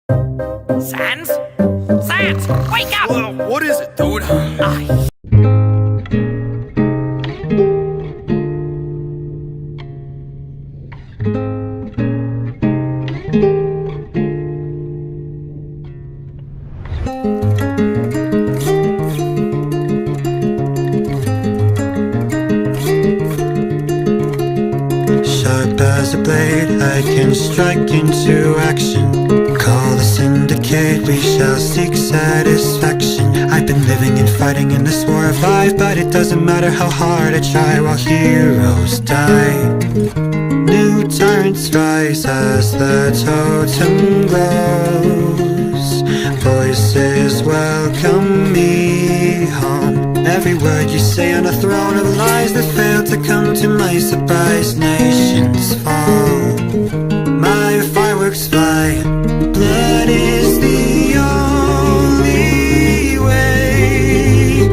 Sans? Sans, wake up! What is it, dude? Sharp as a blade, I can strike into action. Call the syndicate, we shall seek satisfaction. I've been living and fighting in this war of life, but it doesn't matter how hard I try while heroes die. New tyrants rise as the totem glows. Voices welcome me home. Every word you say on a throne of lies that fail to come to my surprise. Nations fall, my fireworks fly. Blood is the only way.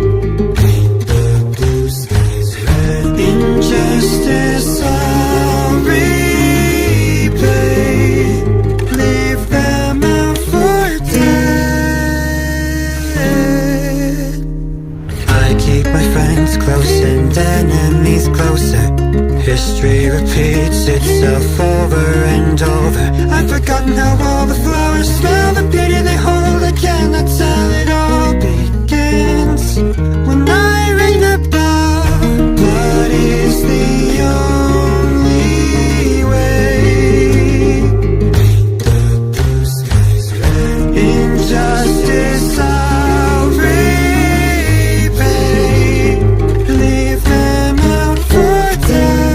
Paint the blue skies red. Injustice I'll repay. Leave them out for dead. I keep my friends close and enemies closer. History repeats itself over and over. I've forgotten how all the flowers smell, the beauty they hold. I cannot tell, it all begins when I ring the bell. Blood is the only way. Paint the blue skies red. Injustice I'll repay. Leave them out for dead.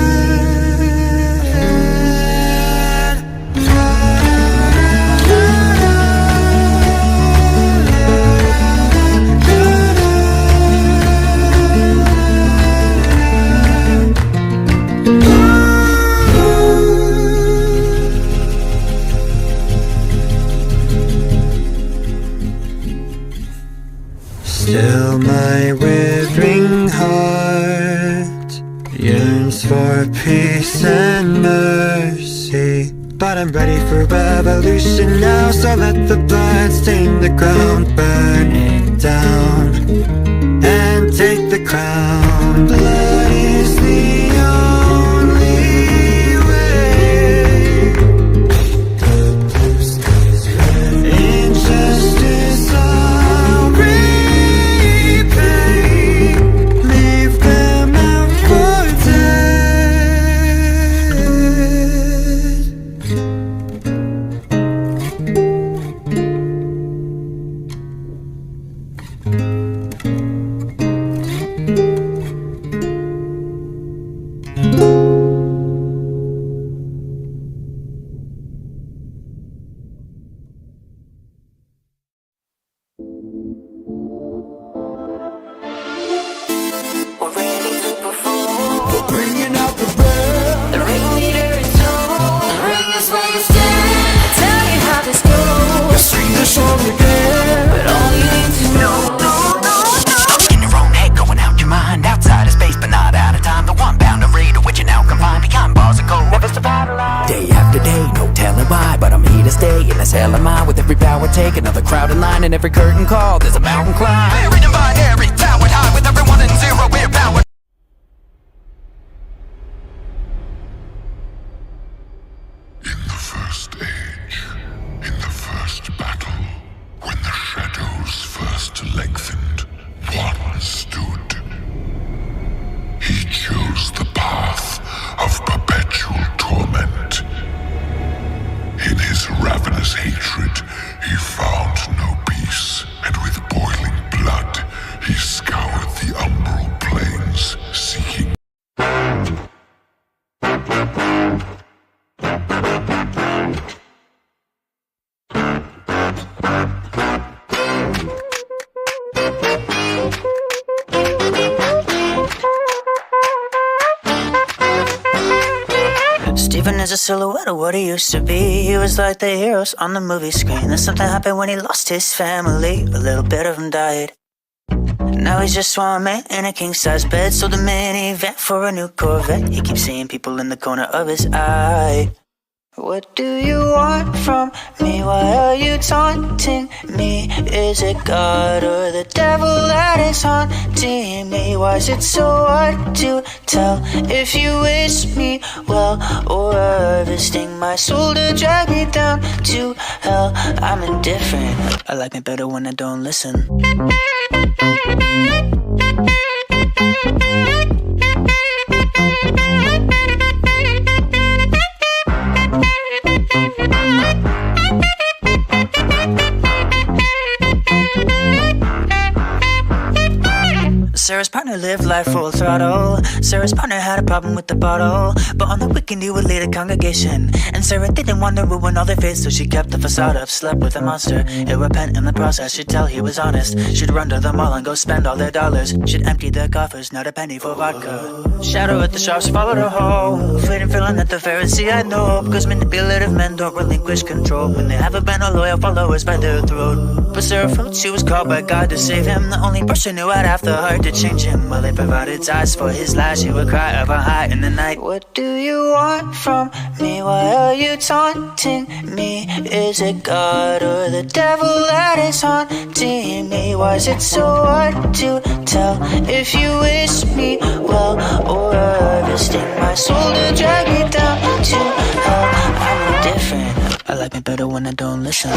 Still my withering heart yearns for peace and mercy. But I'm ready for revolution now, so let the blood stain the ground. Burn it down and take the crown. Blood is the only way. Paint the blue skies red. Injustice I'll repay. Leave them out for dead. We're ready to perform. Bringing out the bell. The ringleader in tow. The ring is where you stand. I'll tell you how this goes. Sing the song again. But all you need to know. In your own head, going out your mind. Outside of space, but not out of time. The one boundary to which you're now confined. Behind bars and code, never survive alive. Day after day, no telling why, but I'm here to stay. And as hell am I, with every power take. Another crowd in line, and every curtain call, there's a mountain climb. Buried in binary, towered high with everyone in zero, we're powered. In the first age, in the first battle, when the shadows first lengthened, one stood. He chose the path of perpetual torment. In his ravenous hatred, he found no peace, and with boiling blood, he scoured the umbral plains, seeking Stephen is a silhouette of what he used to be. He was like the heroes on the movie screen. Then something happened when he lost his family. A little bit of him died. Now he's just one man in a king-size bed. So the minivan for a new Corvette. He keeps seeing people in the corner of his eye. What do you want from me? Why are you taunting me? Is it God or the devil that is haunting me? Why is it so hard to tell if you wish me well, or harvesting my soul to drag me down to hell? I'm indifferent. I like me better when I don't listen. Sarah's partner lived life full throttle. Sarah's partner had a problem with the bottle, but on the weekend he would lead a congregation. And Sarah didn't want to ruin all their faith, so she kept the facade up. Slept with a monster, he'd repent in the process. She'd tell he was honest. She'd run to the mall and go spend all their dollars. She'd empty the coffers, not a penny for vodka. Shadow at the shops followed her home, fleeting feeling that the Pharisee I know, because manipulative men don't relinquish control when they have a band of loyal followers by their throat. But Sarah felt she was called by God to save him, the only person who had half the heart to change him. While they provided ties for his lies, she would cry up high in the night. What do you want from me? Why are you taunting me? Is it God or the devil that is haunting me? Why is it so hard to tell if you wish me well, or harvesting my soul to drag me down to hell? I'm indifferent. I like me better when I don't listen.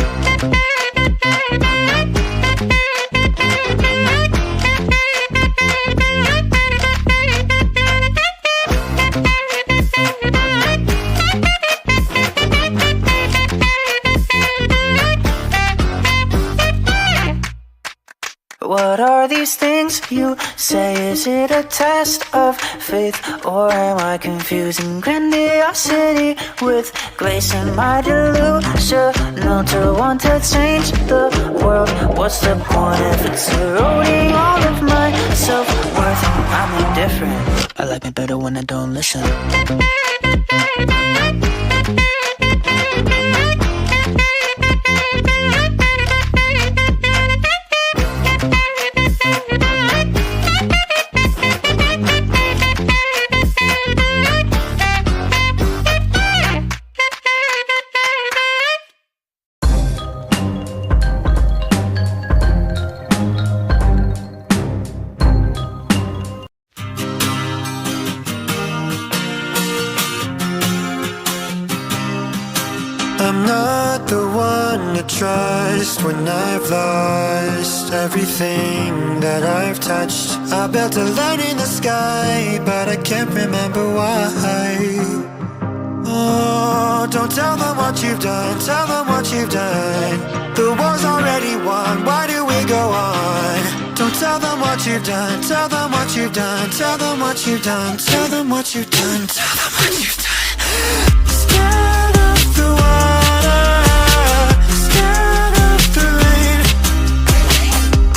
What are these things you say? Is it a test of faith, or am I confusing grandiosity with grace? Am I delusional to want to change the world? What's the point if it's eroding all of my self-worth? I'm indifferent. I like me better when I don't listen. I'm not the one to trust when I've lost everything that I've touched. I built a light in the sky, but I can't remember why. Oh, don't tell them what you've done, tell them what you've done. The war's already won, why do we go on? Don't tell them what you've done, tell them what you've done, tell them what you've done, tell them what you've done, tell them what you've done. Scared of the water, scared of the rain,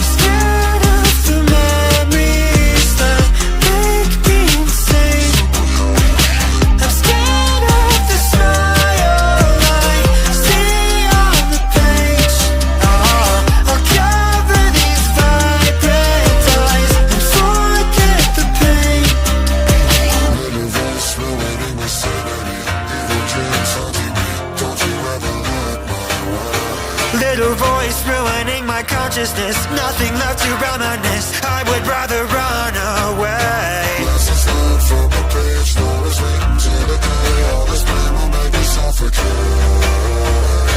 scared of the memories that make me insane. I'm scared of the smile I see on the page. I'll cover these vibrant eyes and forget the pain. Little voice rolling in my sanity, evil dreams haunting me. Don't you ever look my way. Little voice ruining my consciousness, nothing left to reminisce. I would rather run away. Lessons learned from a page, stories written to decay. All this pain will make me suffocate.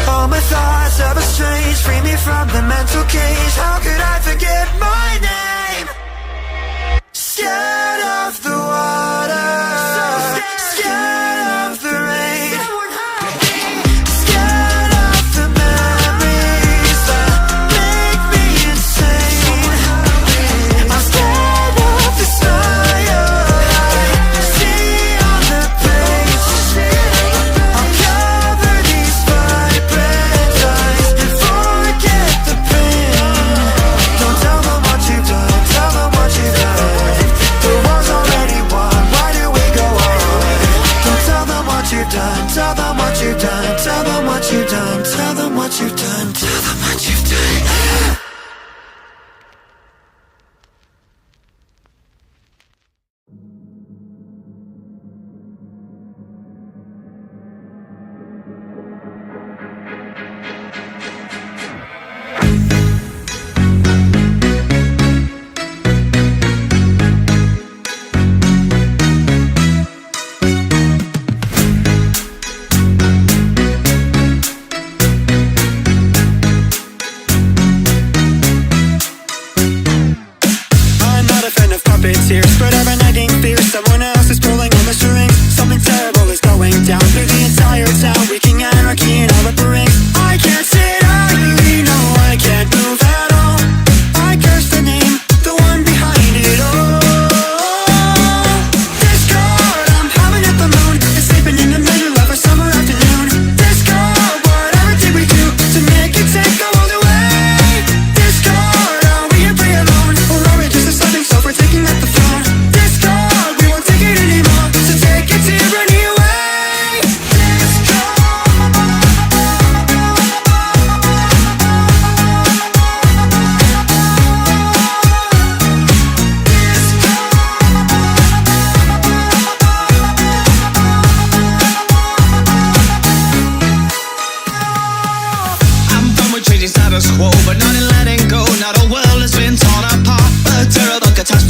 All my thoughts ever strange, free me from the mental cage. How could I forget my name? Scared of the water, scared of the rain, scared of the memories that make me insane. I'm scared of the smile I see on the page. I'll cover these vibrant eyes and forget the pain. Don't tell them what you've done,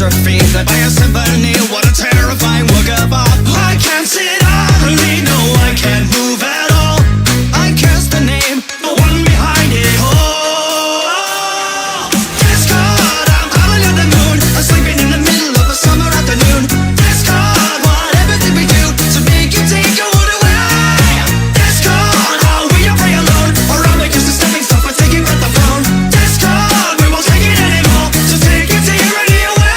catastrophe. Led by a symphony, what a terrifying work of art. I can't sit idly, no, I can't move at all. I curse the name, the one behind it all. Discord, I'm howling at the moon. I'm sleeping in the middle of a summer afternoon. Discord, want everything we do to make you take your wood away. Discord, are we a prey alone, or are we just a stepping stone for taking back the throne? Discord, we won't take it anymore, so take your tyranny away.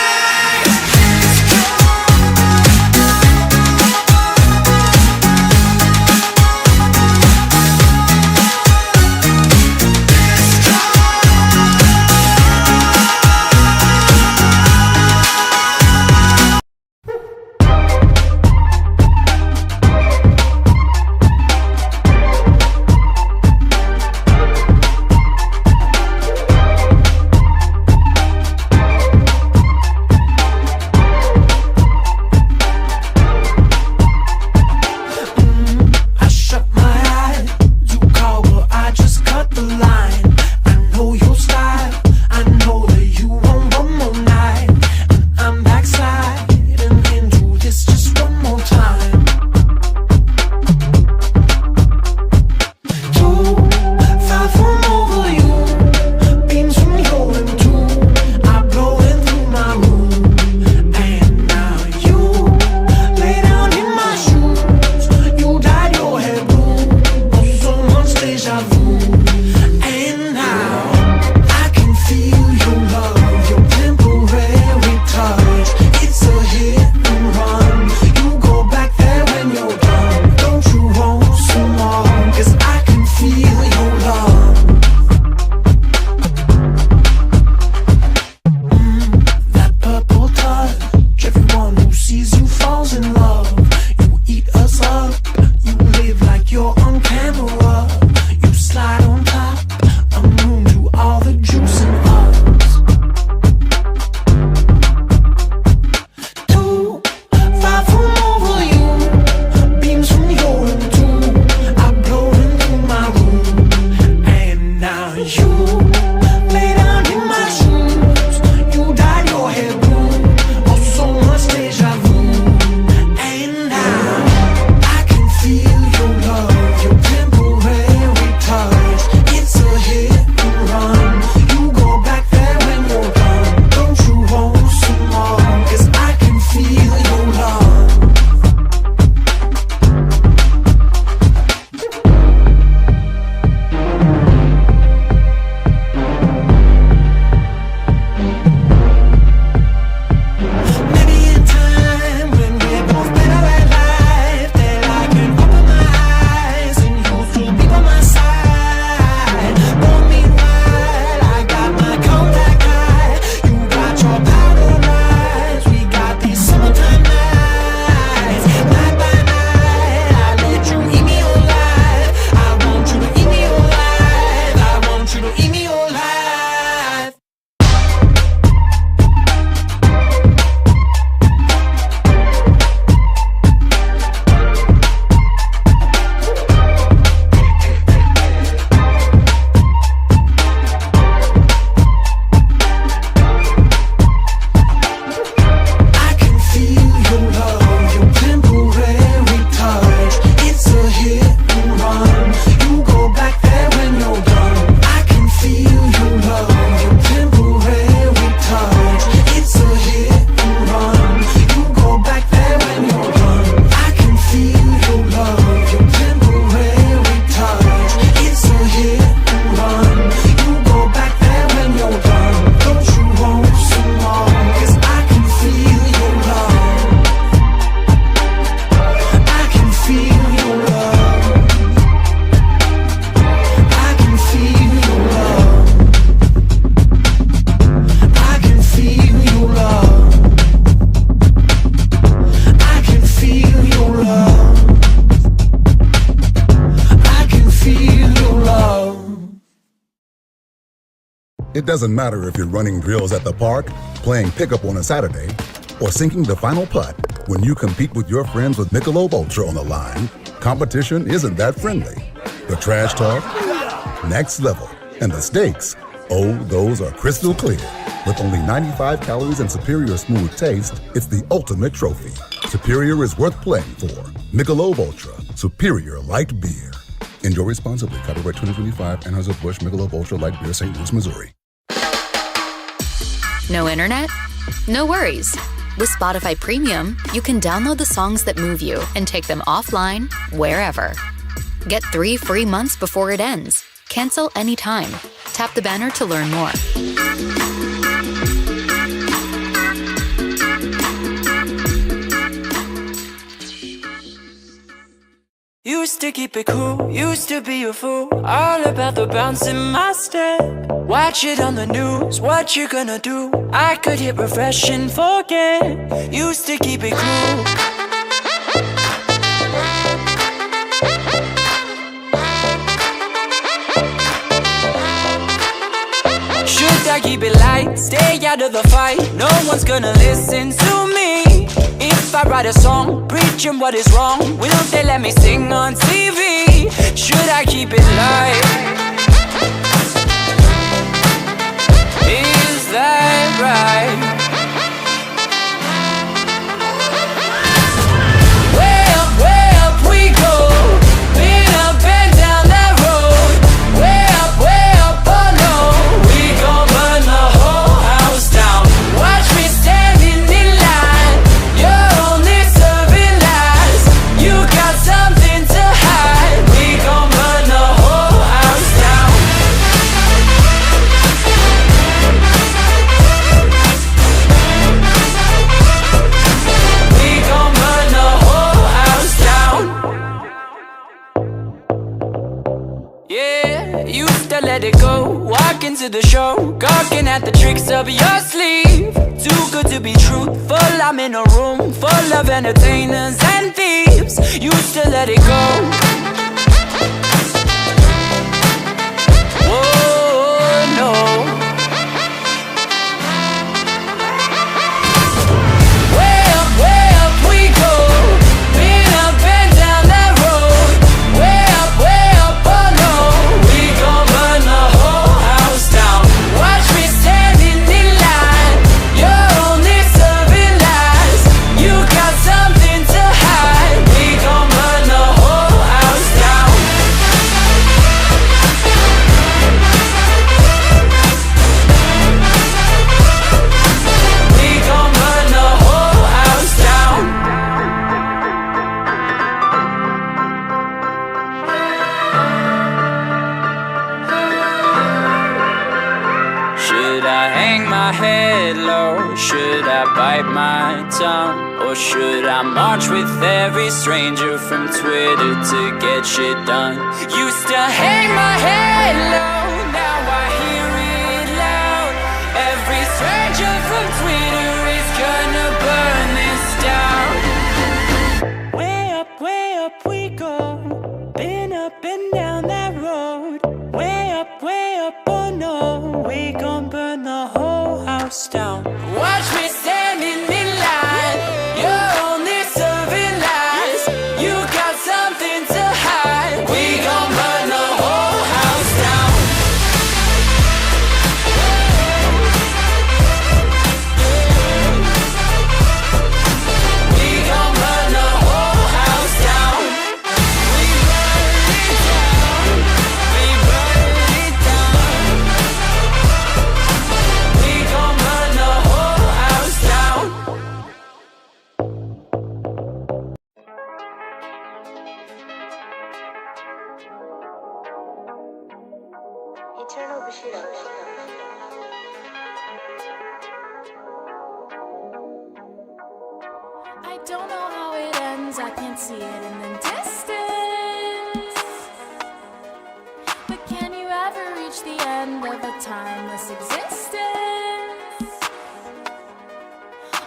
I shut my eyes, you call, but I just cut the line. I know your style, I know that you want one more night. And I'm backsliding into this just one more time. Too far from over you, beams from your and two are blowing through my room. And now you lay down in my shoes. You dyed your hair blue, oh so much deja vu. And now I can feel your love, your temporary touch. It's a hit and run. You go back there when you're done. Don't you want some more? 'Cause I can feel your love. That purple touch, everyone who sees you falls in love. You eat us up, you live like you're on camera. You slide on top, immune to all the juice in us. Too far from over you, beams from your and two are blowing through my room. And now you lay down in my shoes. You dyed your hair blue, oh so much deja vu. And now I can feel your love, your temporary touch. It's a hit and run. You go back there when you're done. Don't you want some more? 'Cause I can feel your love. Maybe in time when we're both better at life, that I can open my eyes and you'll still be by my side. But meanwhile, I got my contact high. You got your powder eyes. We got these summertime nights. Night by night, I let you eat me alive. I want you to eat me alive. I want you to eat me alive. I can feel your love, your temporary touch. It's a hit and run. You go back there when you're done. I can feel your love, your temporary touch. It's a hit and run. You go back there when you're done. I can feel your love, your temporary touch. It's a hit and run. You go back there when you're done. Don't you want some more? 'Cause I can feel your love. I can feel your love. I can feel your love. I can feel your love. I can feel your love. I can feel your love. It doesn't matter if you're running drills at the park, playing pickup on a Saturday, or sinking the final putt. When you compete with your friends with Michelob Ultra on the line, competition isn't that friendly. The trash talk, next level. And the stakes, oh, those are crystal clear. With only 95 calories and superior smooth taste, it's the ultimate trophy. Superior is worth playing for. Michelob Ultra, superior light beer. Enjoy responsibly. Copyright 2025, Anheuser-Busch Michelob Ultra Light Beer, St. Louis, Missouri. No internet? No worries. With Spotify Premium, you can download the songs that move you and take them offline, wherever. Get 3 free months before it ends. Cancel anytime. Tap the banner to learn more. Used to keep it cool, used to be a fool, all about the bounce in my step. Watch it on the news, what you gonna do? I could hit refresh and forget. Used to keep it cool. Should I keep it light, stay out of the fight? No one's gonna listen to me. If I write a song, preaching what is wrong, will they let me sing on TV? Should I keep it light? Is that right? Way up we go. Been up and down that road. Way up, oh no. We gon' burn the whole house down. Watch me standing in line. You're only serving lies. You got something to hide. We gon' burn the whole house down. We gon' burn the whole house down. Yeah, used to let it go. Walk into the show, gawking at the tricks up your sleeve. Too good to be truthful, I'm in a room full of entertainers and thieves. Used to let it go. Oh no. Way up we go. Been up and down that road. Way up, oh no. We gon' burn the whole house down. Watch me standing in line. You're only serving lies. You got something to hide. We gon' burn the whole house down. We gon' burn the whole house down. Should I hang my head low? Should I bite my tongue? Or should I march with every stranger from Twitter to get shit done? Used to hang my head low, now I hear it loud. Every stranger from Twitter is gonna burn this down. Way up we go. Been up and down that road. Way up, oh no. We gon' burn the whole house down. Watch me standing in line. You're only serving lies. You got something to hide. We gon' burn the whole house down. We gon' burn the whole house down. We burn it down. We burn it down. We gon' burn the whole house down. I don't know how it ends, I can't see it in the distance. But can you ever reach the end of a timeless existence?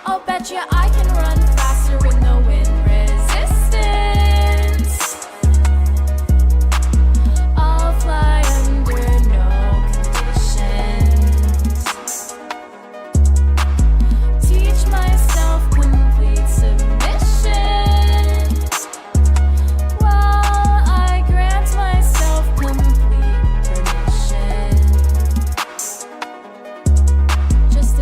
I'll bet you I can run faster with no wind resistance. I'll fly under no conditions. Teach myself complete submission while I grant myself complete permission. Just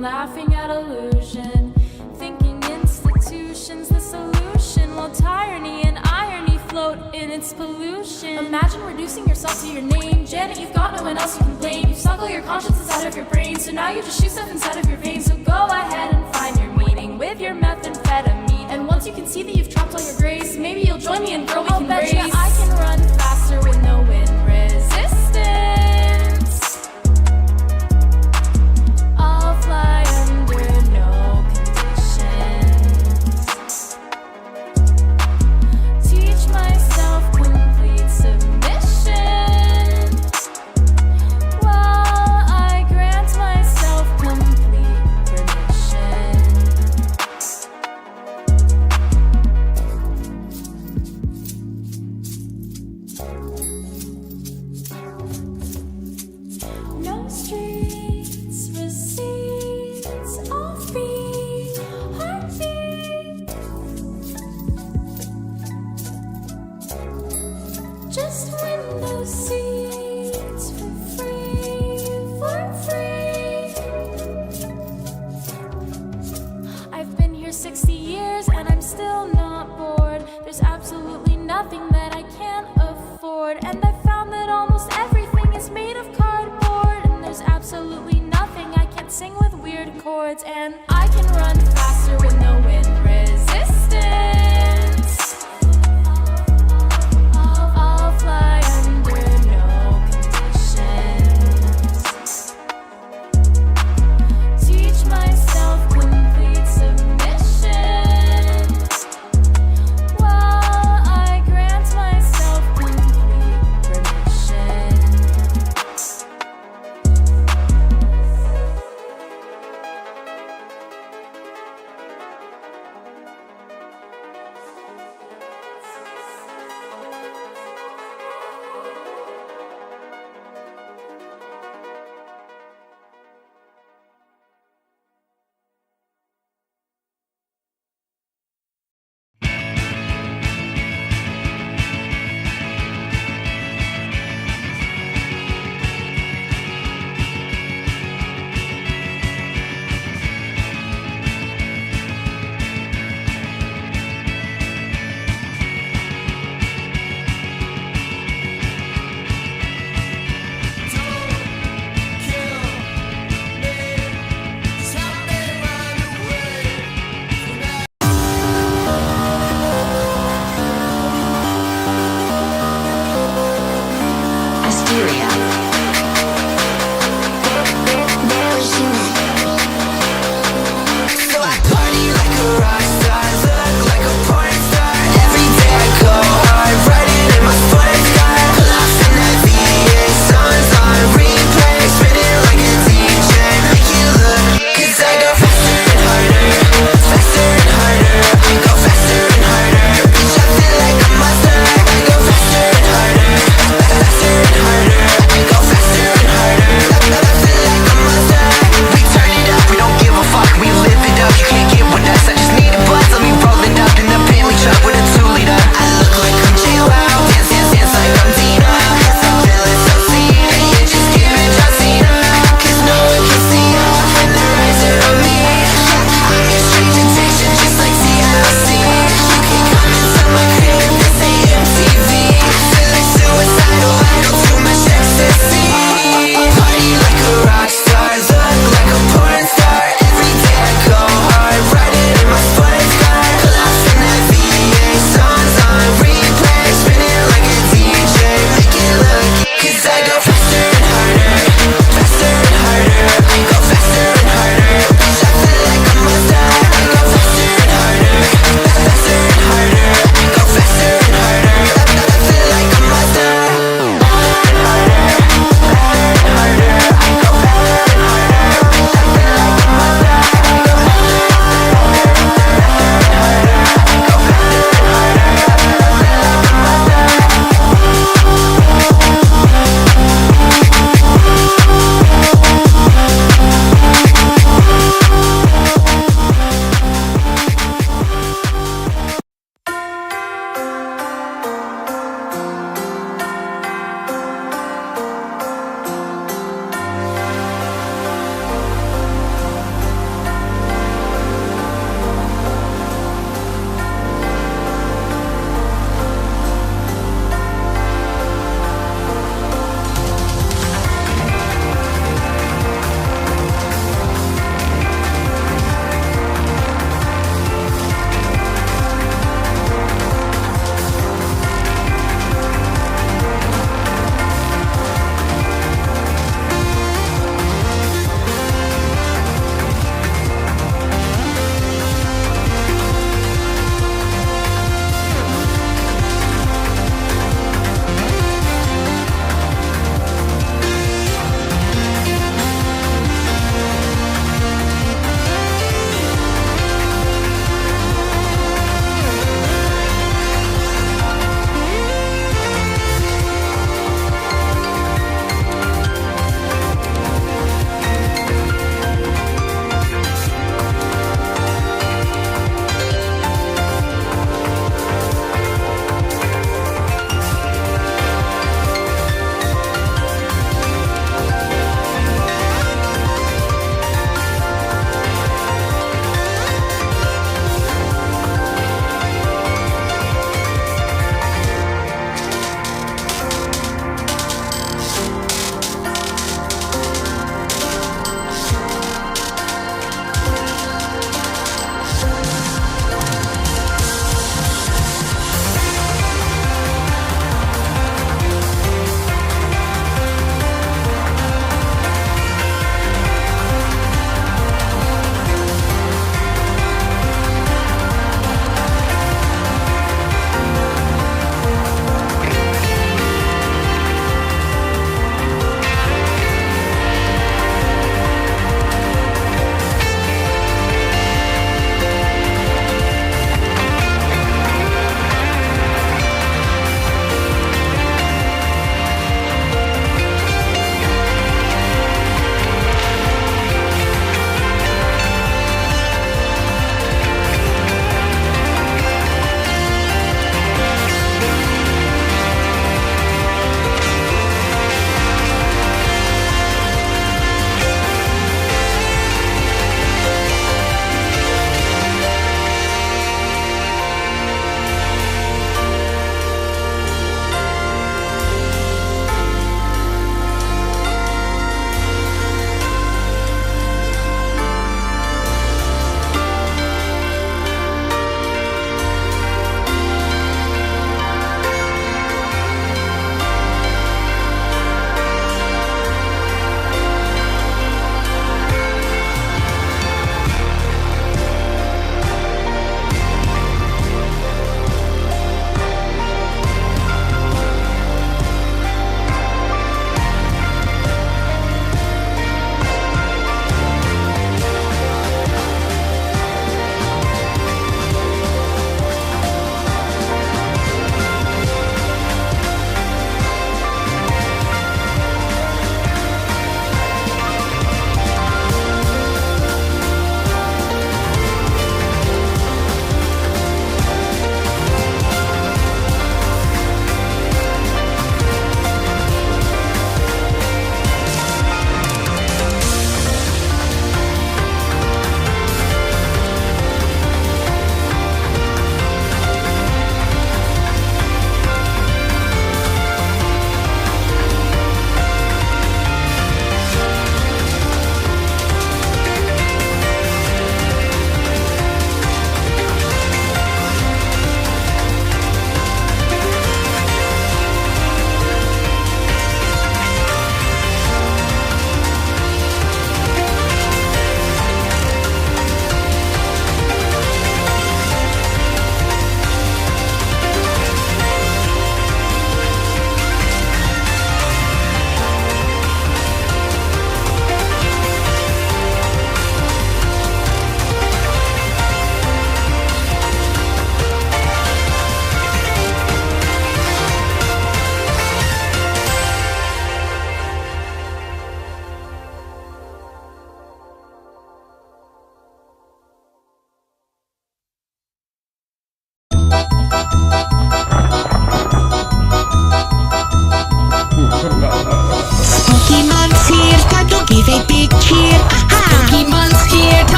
laughing at illusion, thinking institutions the solution, while tyranny and irony float in its pollution. Imagine reducing yourself to your name. Janet, you've got no one else you can blame. You've sucked all your conscience inside of your brain, so now you just shoot stuff inside of your veins. So go ahead and find your meaning with your methamphetamine. And once you can see that you've trapped all your grace, maybe you'll join me and girl, we can race. I'll bet I can run faster with no wind resistance. I'll fly under no conditions. Teach myself complete submission, while I grant myself complete permission. No streets, receipts, offbeat, heartbeat. Just window seats for free, for free. I've been here 60 years and I'm still not bored. There's absolutely nothing that I can't afford. And I found that almost everything is made of cardboard. And there's absolutely nothing I can't sing with weird chords. And I can run faster with no wind resistance. I'll fly under no conditions. Teach myself complete submission, while I grant myself complete permission.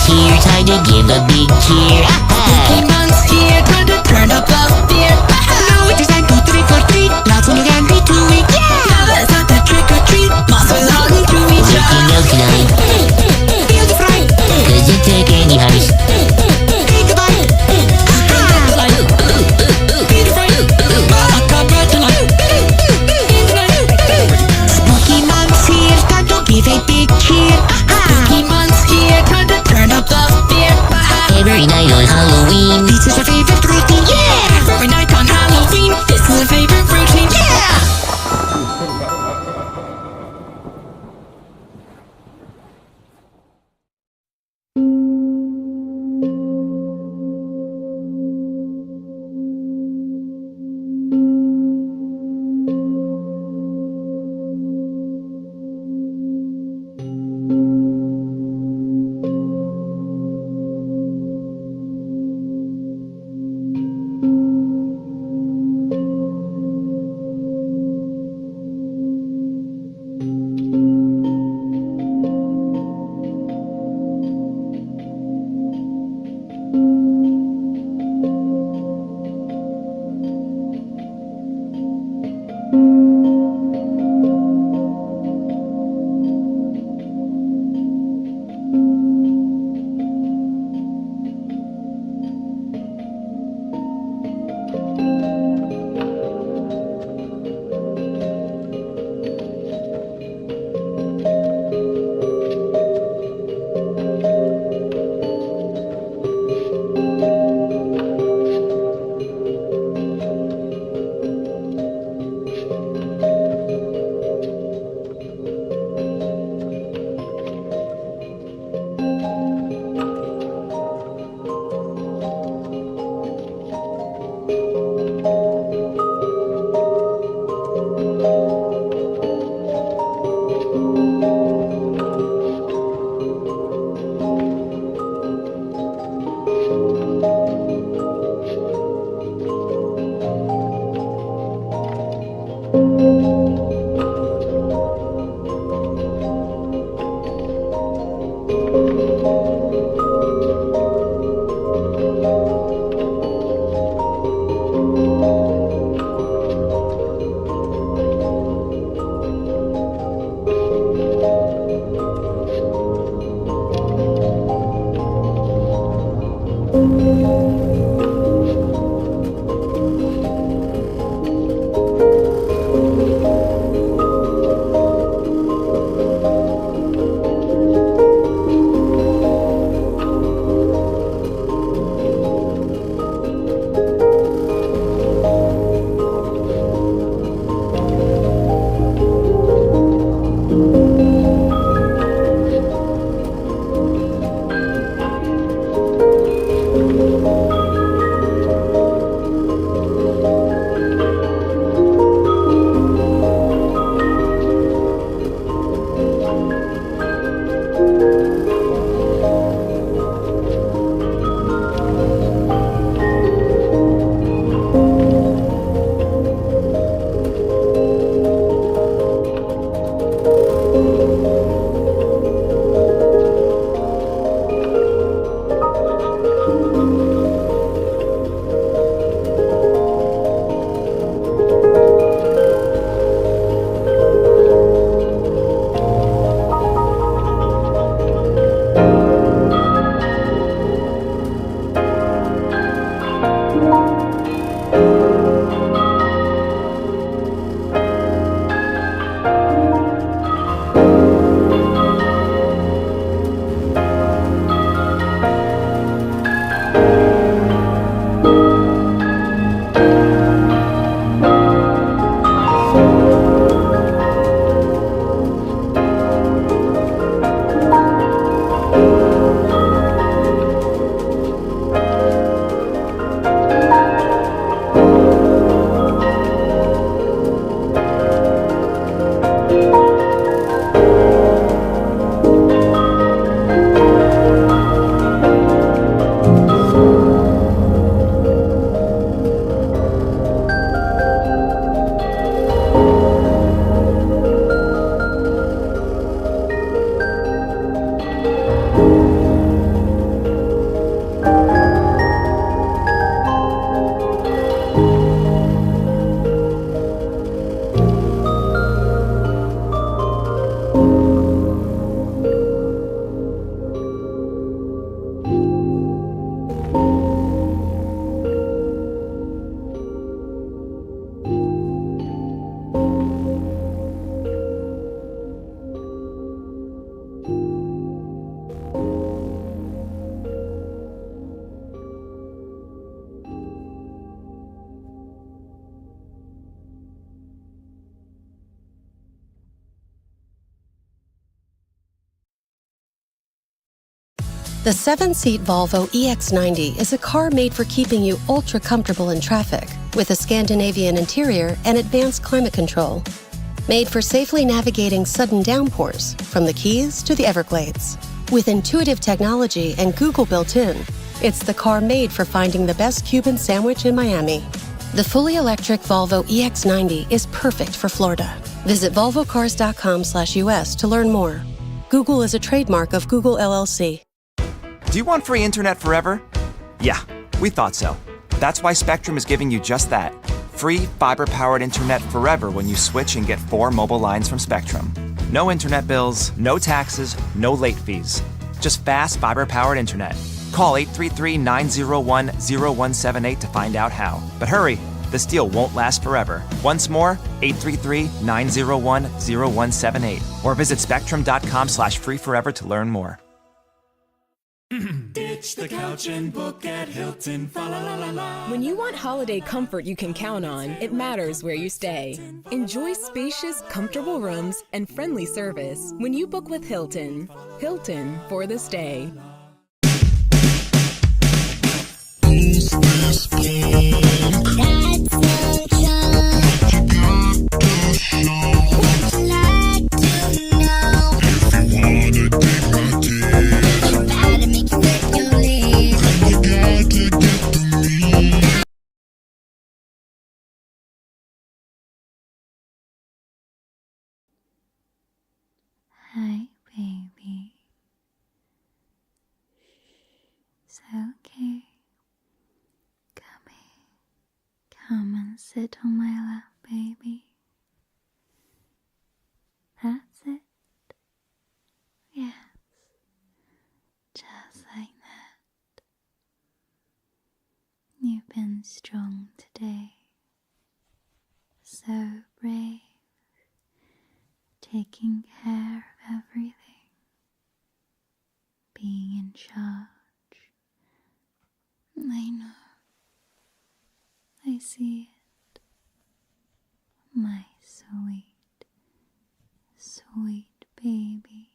here, time to give a big cheer. Pokemon's here, time to turn up the fear. Now it's time to trick or treat, lots of candy to eat. Now let's have the trick or treat, monsters hunting to each other. Waking up tonight, feel the fright, 'cause you take any heist. Take a bite, feel the fright, I'll come back tonight. Pokemon's here, time to give a big cheer. Pokemon's here, time to turn up the fear. Every night on Halloween, this is our favorite routine, yeah! Every night on Halloween, this is our favorite routine, yeah! The 7-seat Volvo EX90 is a car made for keeping you ultra comfortable in traffic, with a Scandinavian interior and advanced climate control. Made for safely navigating sudden downpours, from the Keys to the Everglades. With intuitive technology and Google built in, it's the car made for finding the best Cuban sandwich in Miami. The fully electric Volvo EX90 is perfect for Florida. Visit volvocars.com/US to learn more. Google is a trademark of Google LLC. Do you want free internet forever? Yeah, we thought so. That's why Spectrum is giving you just that. Free fiber-powered internet forever when you switch and get 4 mobile lines from Spectrum. No internet bills, no taxes, no late fees. Just fast fiber-powered internet. Call 833-901-0178 to find out how. But hurry, this deal won't last forever. Once more, 833-901-0178. Or visit spectrum.com/freeforever to learn more. Ditch the couch and book at Hilton. Fa la la la la. When you want holiday comfort you can count on, it matters where you stay. Enjoy spacious, comfortable rooms and friendly service when you book with Hilton. Hilton for the stay. Hi, baby. It's okay. Come here. Come and sit on my lap, baby. That's it. Yes. Just like that. You've been strong today. So brave. Taking care of everything, being in charge. I know. I see it. My sweet, sweet baby.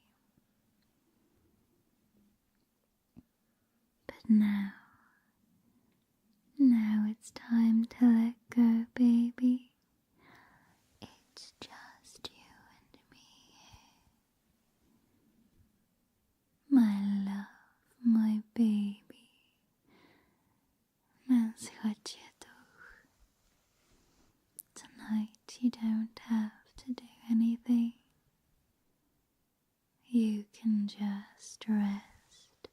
But now it's time to let go, baby. It's just you and me. My love, my baby. Men sköt jag doch. Tonight you don't have to do anything. You can just rest.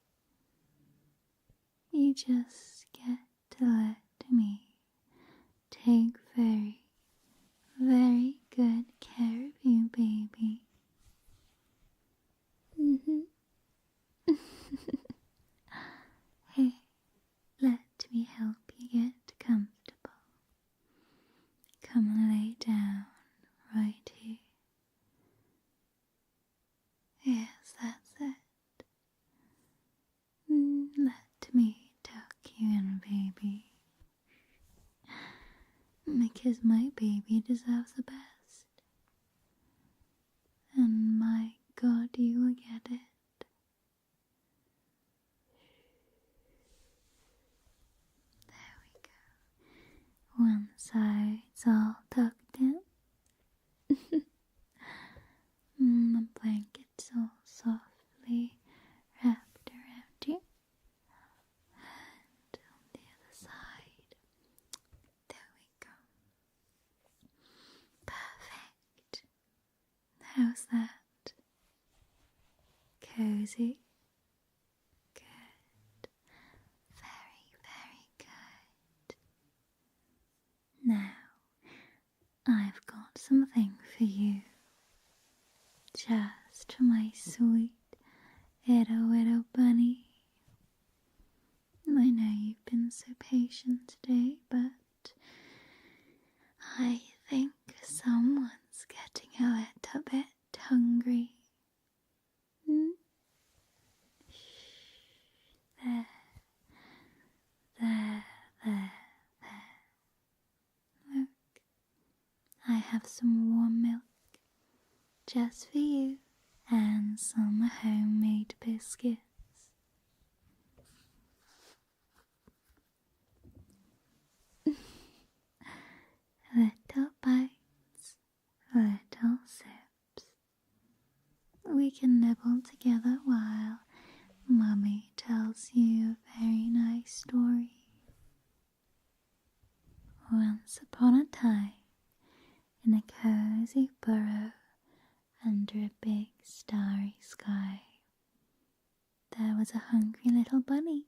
You just get to let me take very, very good care of you, baby. Hey, let me help you get comfortable. Come and lay down right here. Yes, that's it. Let me tuck you in, baby. Because my baby deserves the best. And my God, you will get it. There we go. One side's all tucked in. The blanket's all softly wrapped around you. And on the other side. There we go. Perfect. How's that? Cozy? Good. Very, very good. Now, I've got something for you. Just for my sweet little bunny. I know you've been so patient today, but I think someone's getting a little bit hungry. There. Look, I have some warm milk just for you and some homemade biscuits. Once upon a time, in a cozy burrow under a big starry sky, there was a hungry little bunny.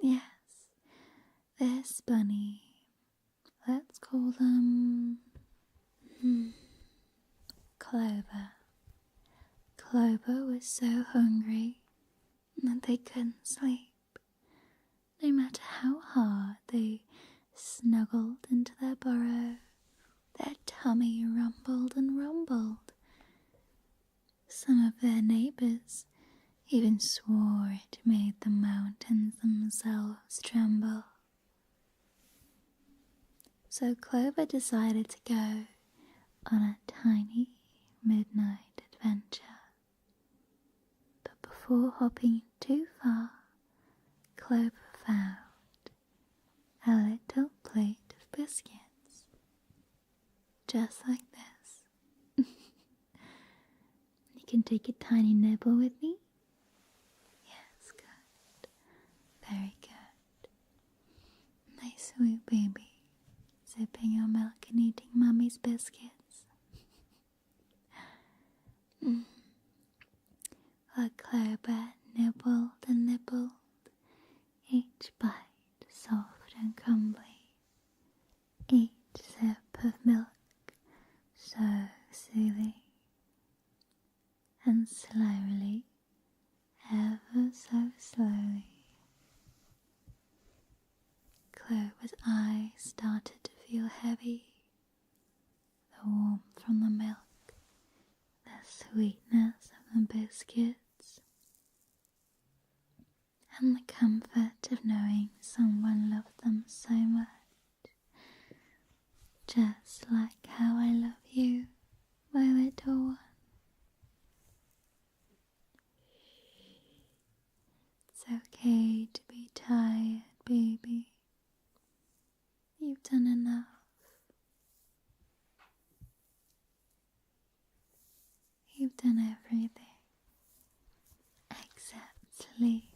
Yes, this bunny. Let's call them Clover. Clover was so hungry that they couldn't sleep. No matter how hard they snuggled into their burrow, their tummy rumbled and rumbled. Some of their neighbors even swore it made the mountains themselves tremble. So Clover decided to go on a tiny midnight adventure. But before hopping too far, Clover found a little plate of biscuits, just like this. You can take a tiny nibble with me. Yes, good. Very good. My sweet baby, sipping your milk and eating Mummy's biscuits. While Clover nibbled and nibbled, each bite soft and crumbly, each sip of milk so soothing, and slowly, ever so slowly, Clover's eyes started to feel heavy. The warmth from the milk, the sweetness of the biscuits, and the comfort of knowing someone loved them so much, just like how I love you, my little one. It's okay to be tired, baby. You've done enough. You've done everything except sleep.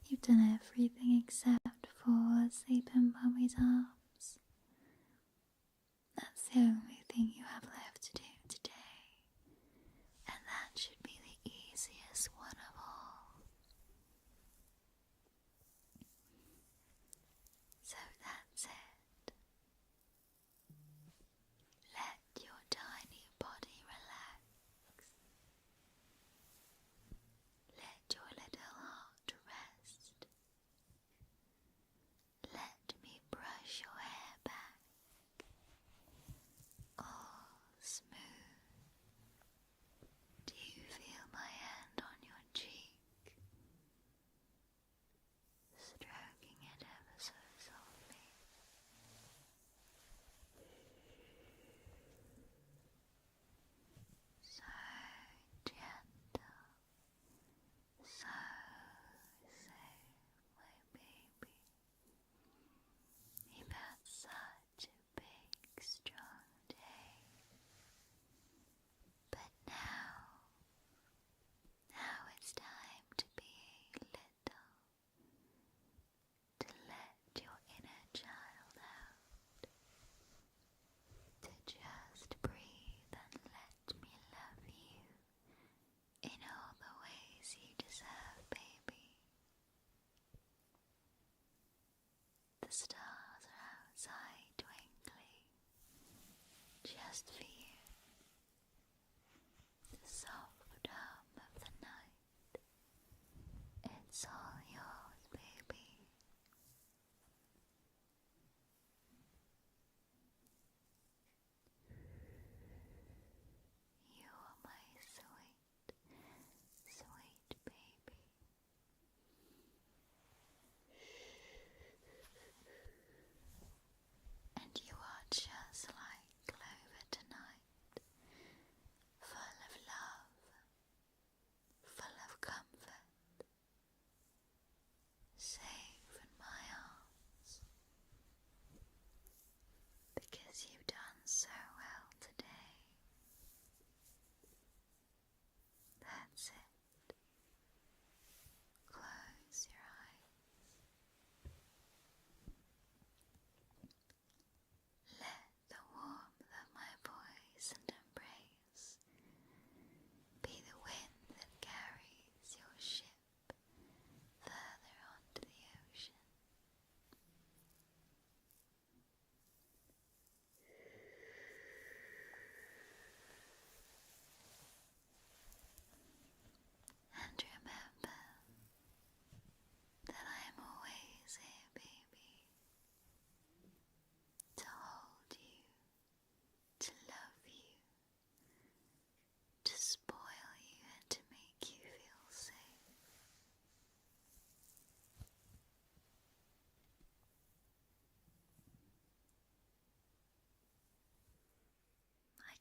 You've done everything except fall asleep in Mummy's arms. That's the only thing you have left to do today, and that should be the easiest one of all. So that's it. Let your tiny body relax. Let your little heart rest.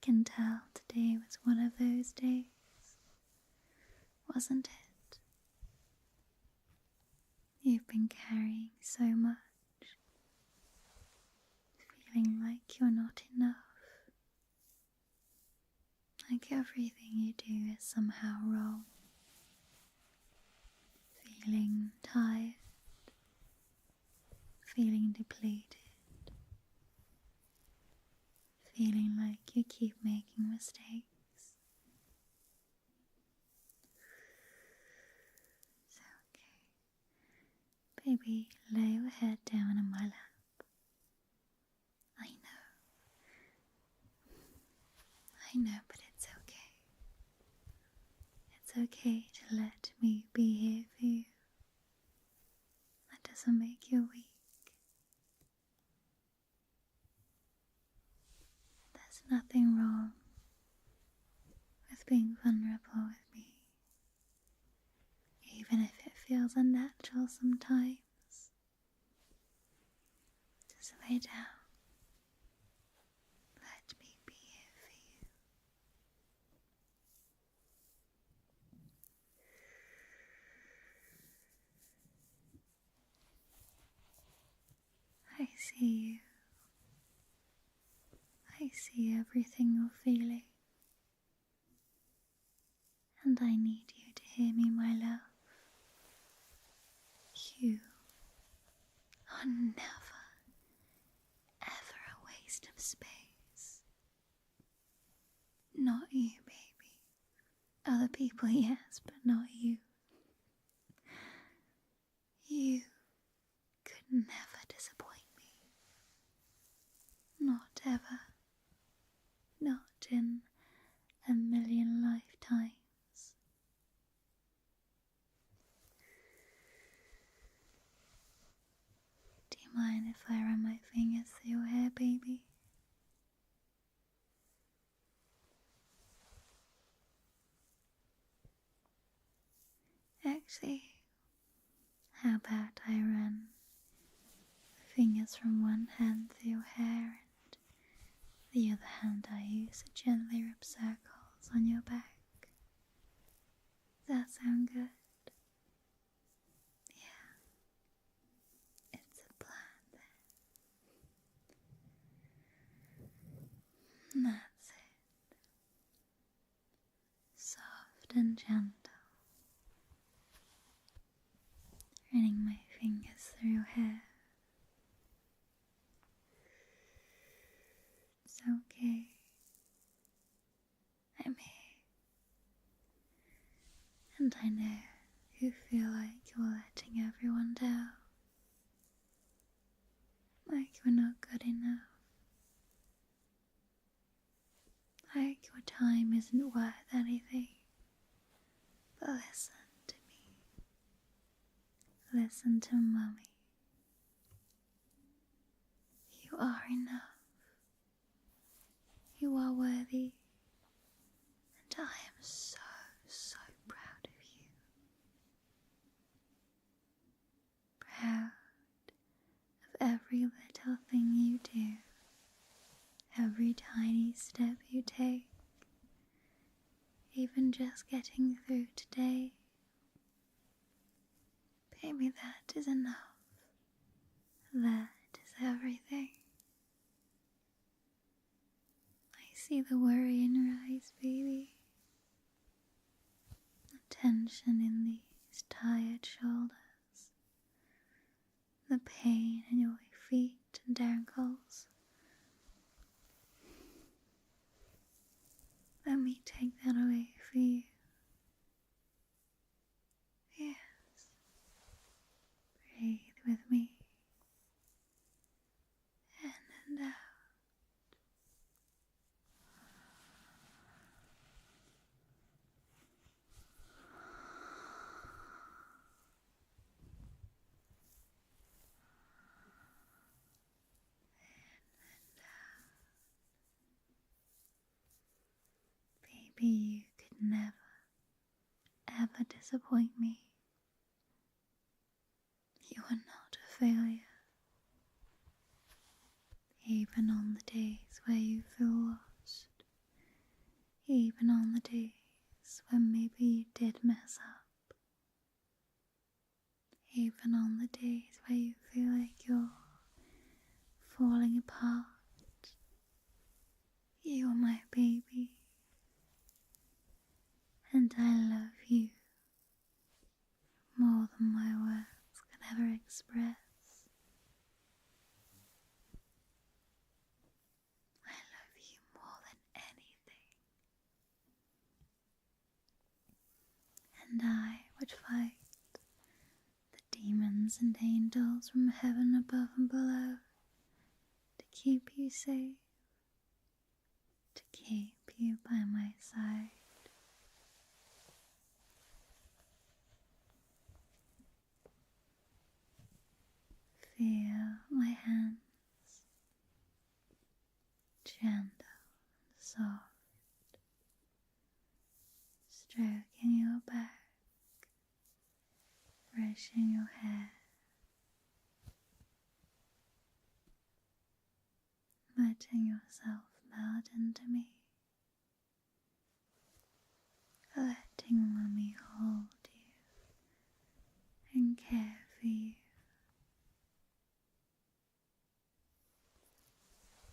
can tell today was one of those days, wasn't it? You've been carrying so much, feeling like you're not enough, like everything you do is somehow wrong, feeling tired, feeling depleted, feeling like you keep making mistakes. It's okay. Baby, lay your head down on my lap. I know, but it's okay. It's okay to let me be here for you. That doesn't make you weak. There's nothing wrong with being vulnerable with me, even if it feels unnatural sometimes. Just lay down. Let me be here for you. I see you. I see everything you're feeling. And I need you to hear me, my love. You are never, ever a waste of space. Not you, baby. Other people, yes, but not you. You could never disappoint me. Not ever. Not in a million lifetimes. Do you mind if I run my fingers through your hair, baby? Actually, how about I run the fingers from one hand through your hair and the other hand I use to gently rub circles on your back? Does that sound good? Yeah. It's a plan then. That's it. Soft and gentle. Running my fingers through your hair. It's okay. I'm here. And I know you feel like you're letting everyone down. Like you're not good enough. Like your time isn't worth anything. But listen to me. Listen to Mummy. You are enough. You are worthy. And I am so, so proud of you. Proud of every little thing you do. Every tiny step you take. Even just getting through today. Baby, that is enough. That is everything. I see the worry in your eyes, baby. The tension in these tired shoulders. The pain in your feet and ankles. Let me take that away for you. Yes. Breathe with me. In and out. Baby, you could never, ever disappoint me. You are not a failure. Even on the days where you feel lost, Even on the days where you feel like you're falling apart, you are my baby, and I love you more than my words can ever express. I love you more than anything, and I would fight the demons and angels from heaven above and below to keep you safe, to keep you by my side. Feel my hands, gentle and soft, stroking your back, brushing your hair, letting yourself melt into me, letting Mummy hold you and care for you.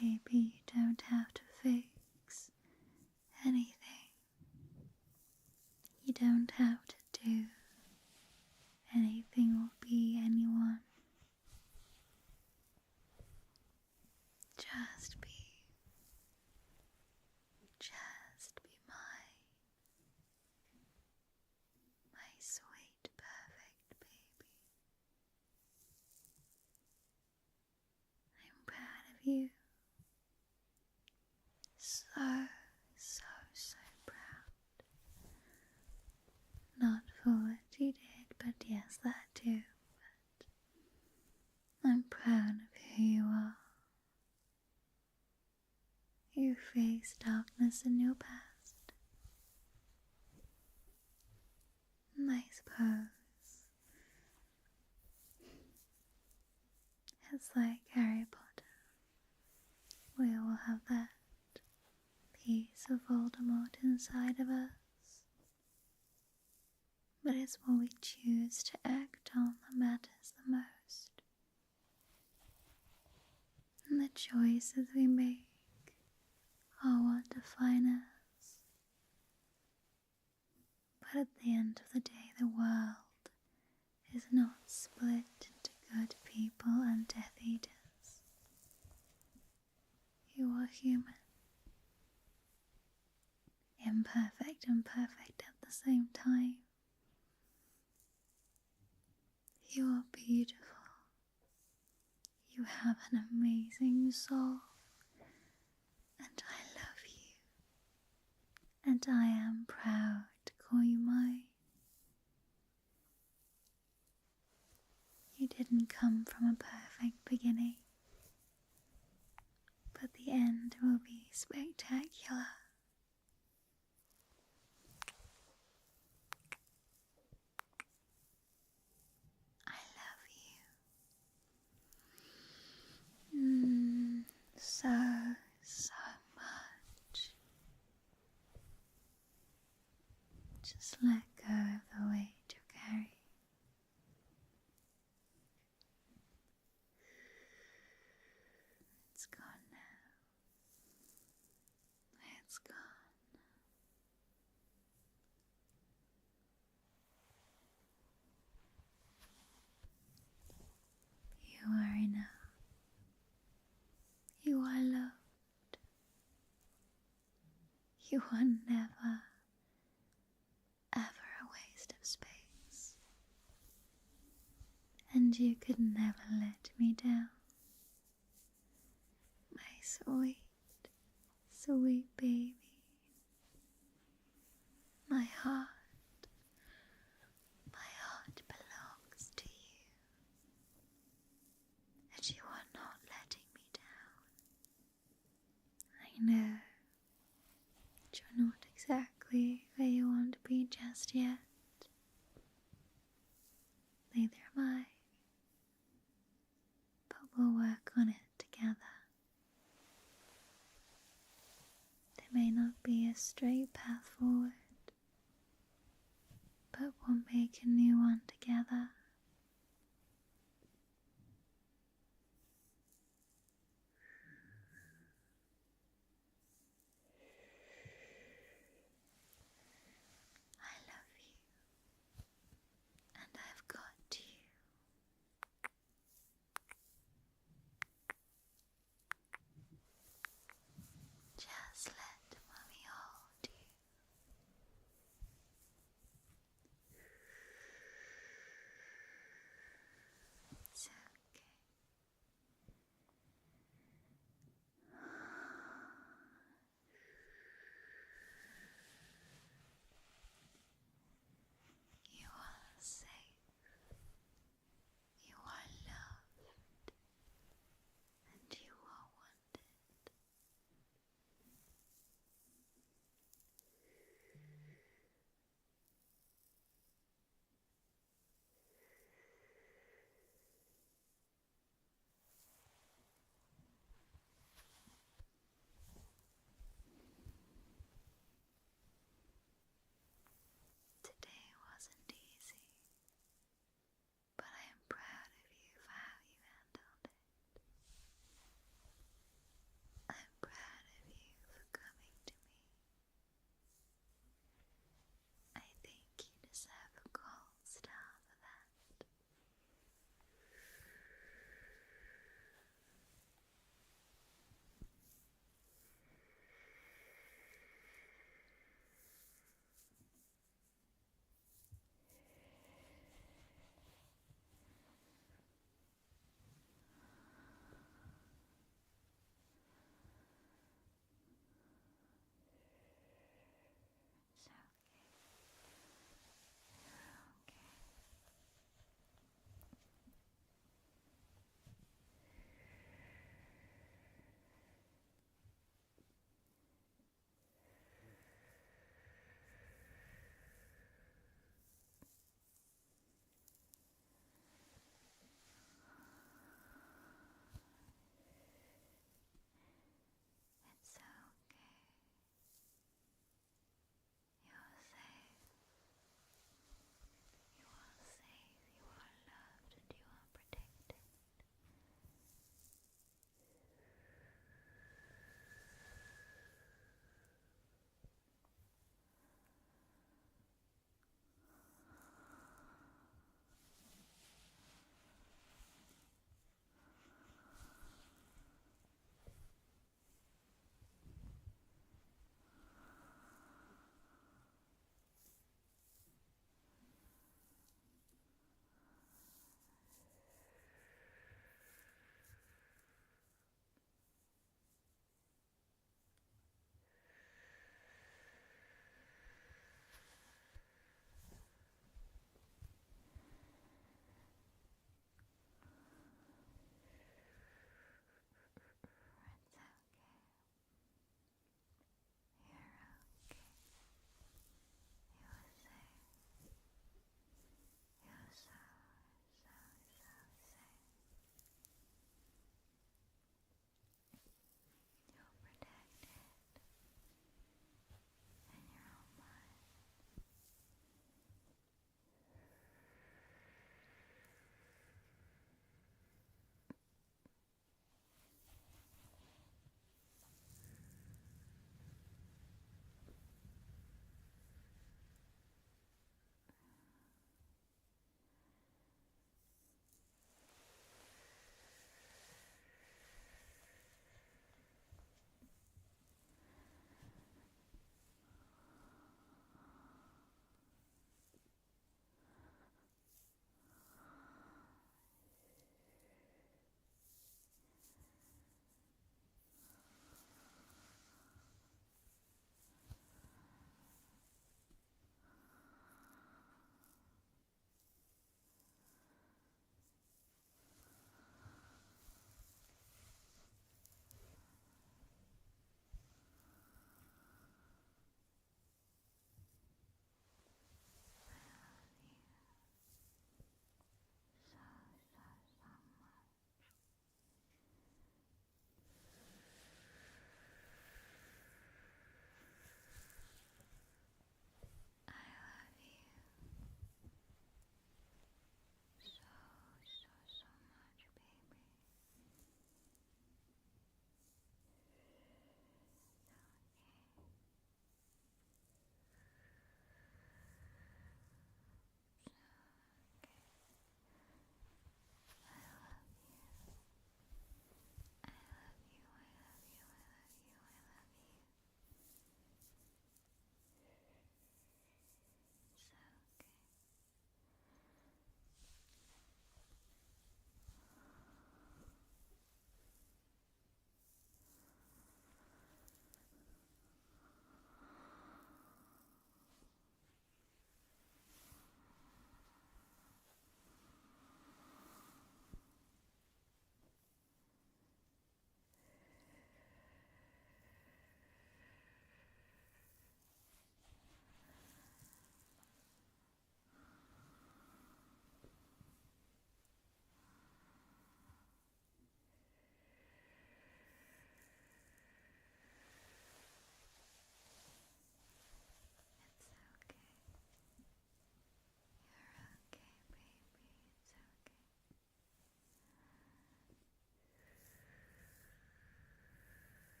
Baby, you don't have to fix anything. You don't have to do anything or be anyone. Just be mine. My sweet, perfect baby. I'm proud of you. So proud. Not for what you did, but yes, that too. But I'm proud of who you are. You faced darkness in your past. And I suppose it's like Harry Potter. We all have that piece of Voldemort inside of us. But it's what we choose to act on that matters the most. And the choices we make are what define us. But at the end of the day, the world is not split into good people and Death Eaters. You are human. Imperfect and perfect at the same time. You are beautiful. You have an amazing soul. And I love you. And I am proud to call you mine. You didn't come from a perfect beginning, but the end will be spectacular. I love you. So much. Just let go of the weight you carry. It's gone now. It's gone. You are enough. You are loved. You are never, ever a waste of space. And you could never let me down. My sweet, sweet baby. My heart belongs to you. And you are not letting me down. I know that you're not exactly where you want to be just yet. Neither am I. But we'll work on it together. There may not be a straight path forward, but we'll make a new one together.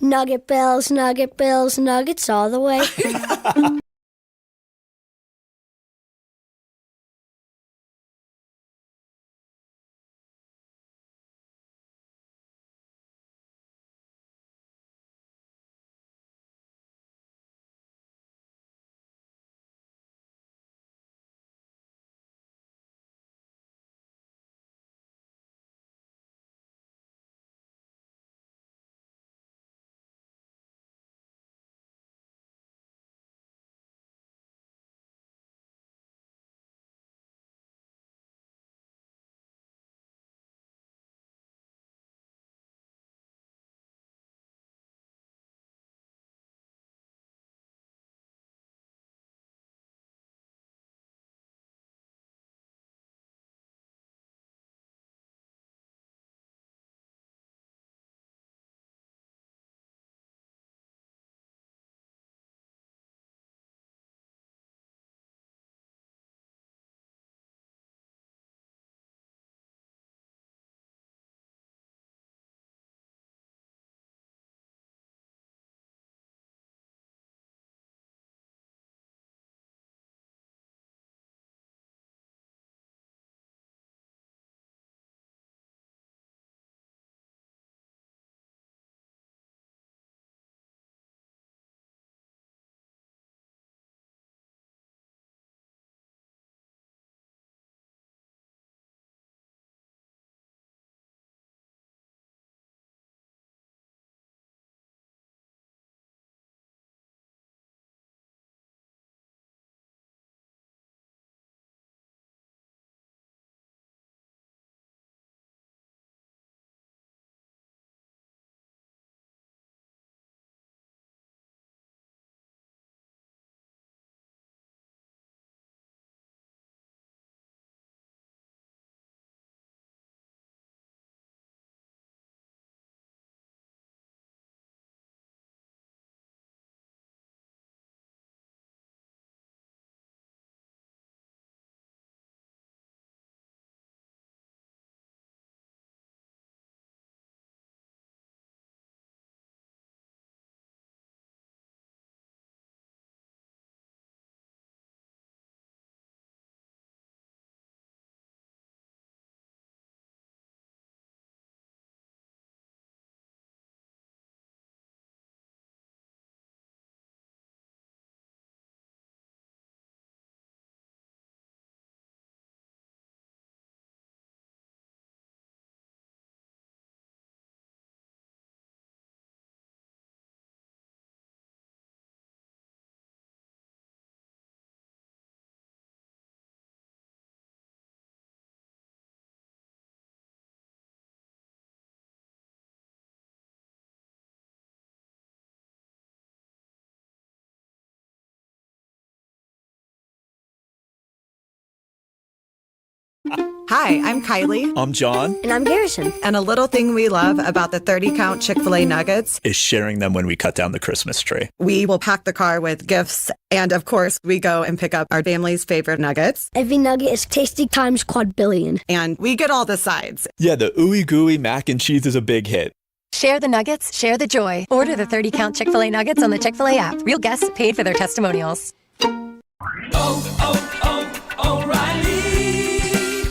Nugget Bills, nuggets all the way. Hi, I'm Kylie. I'm John. And I'm Garrison. And a little thing we love about the 30-count Chick-fil-A nuggets is sharing them when we cut down the Christmas tree. We will pack the car with gifts. And of course, we go and pick up our family's favorite nuggets. Every nugget is tasty times quadrillion. And we get all the sides. Yeah, the ooey gooey mac and cheese is a big hit. Share the nuggets, share the joy. Order the 30-count Chick-fil-A nuggets on the Chick-fil-A app. Real guests paid for their testimonials. O'Reilly.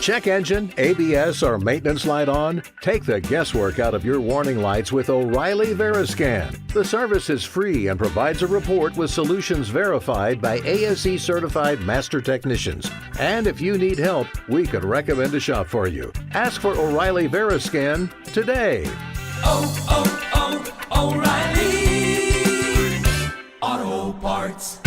Check engine, ABS, or maintenance light on? Take the guesswork out of your warning lights with O'Reilly Veriscan. The service is free and provides a report with solutions verified by ASE certified master technicians. And if you need help, we could recommend a shop for you. Ask for O'Reilly Veriscan today. O'Reilly Auto Parts.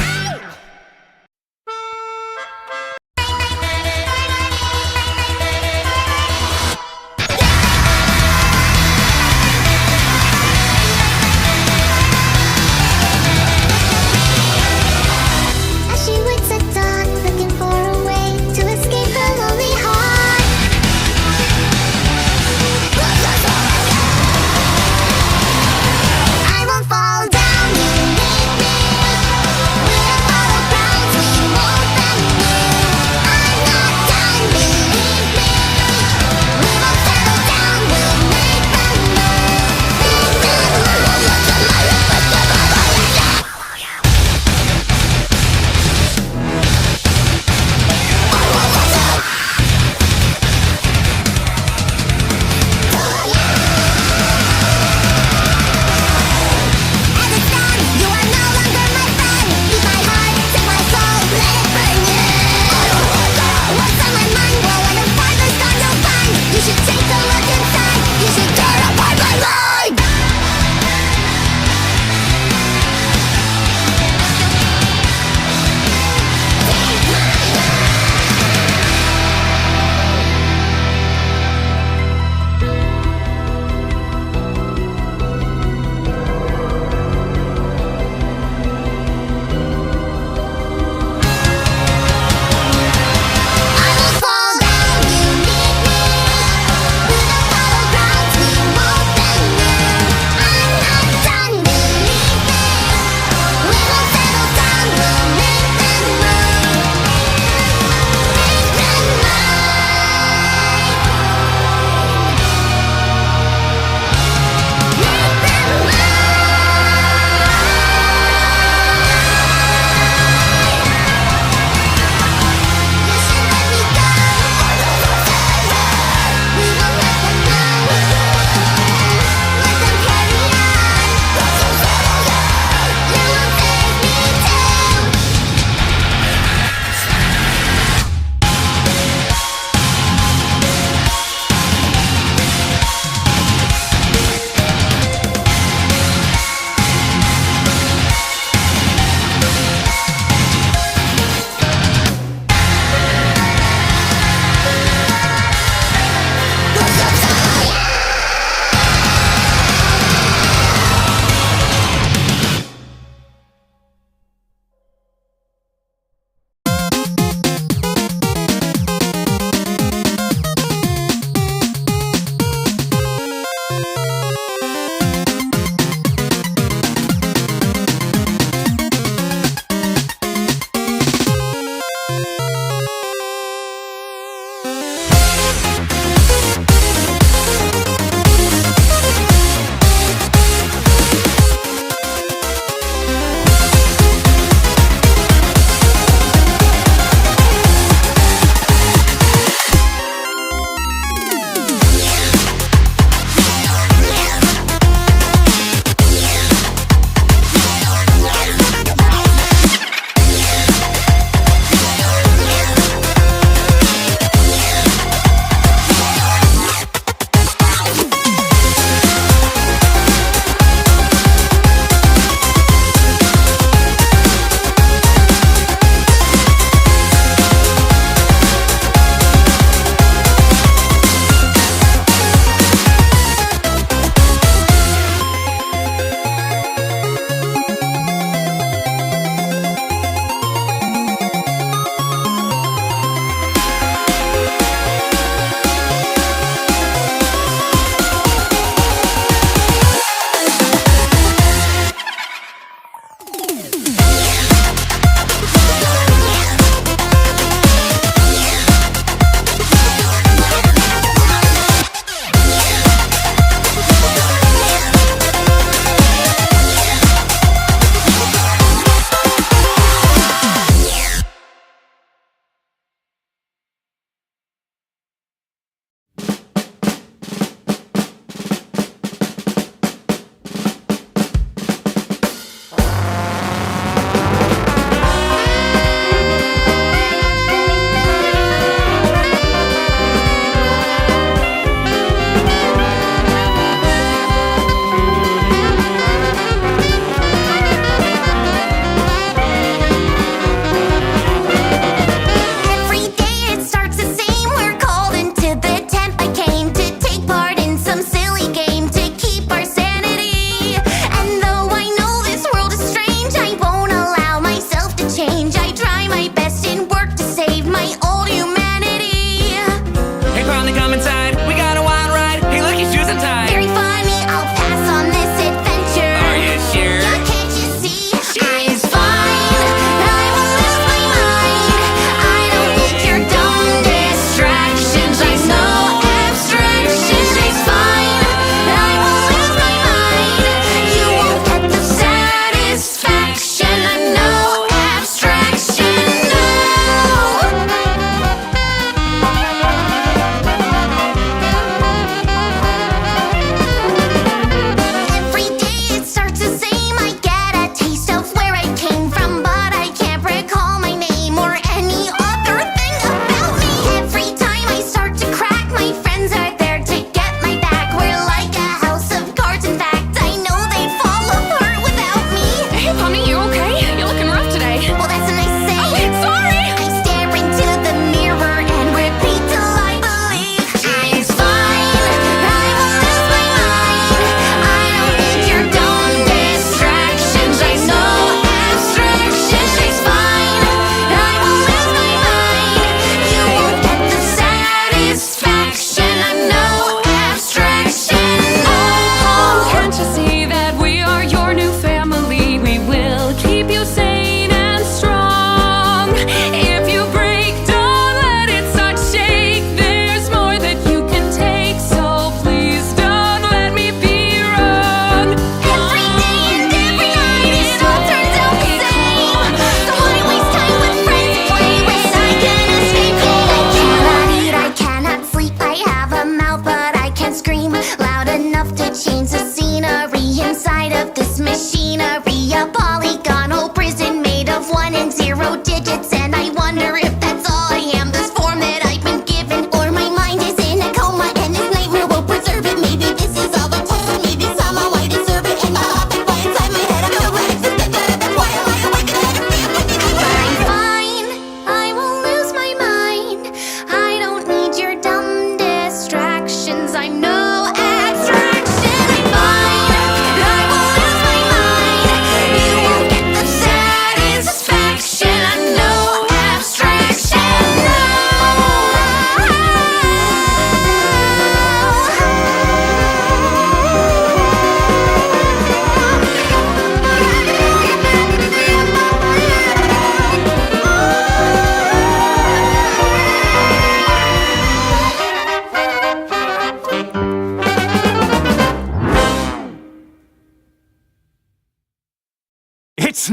As she waits at dawn, looking for a way to escape her lonely heart. I won't fall down, you need me.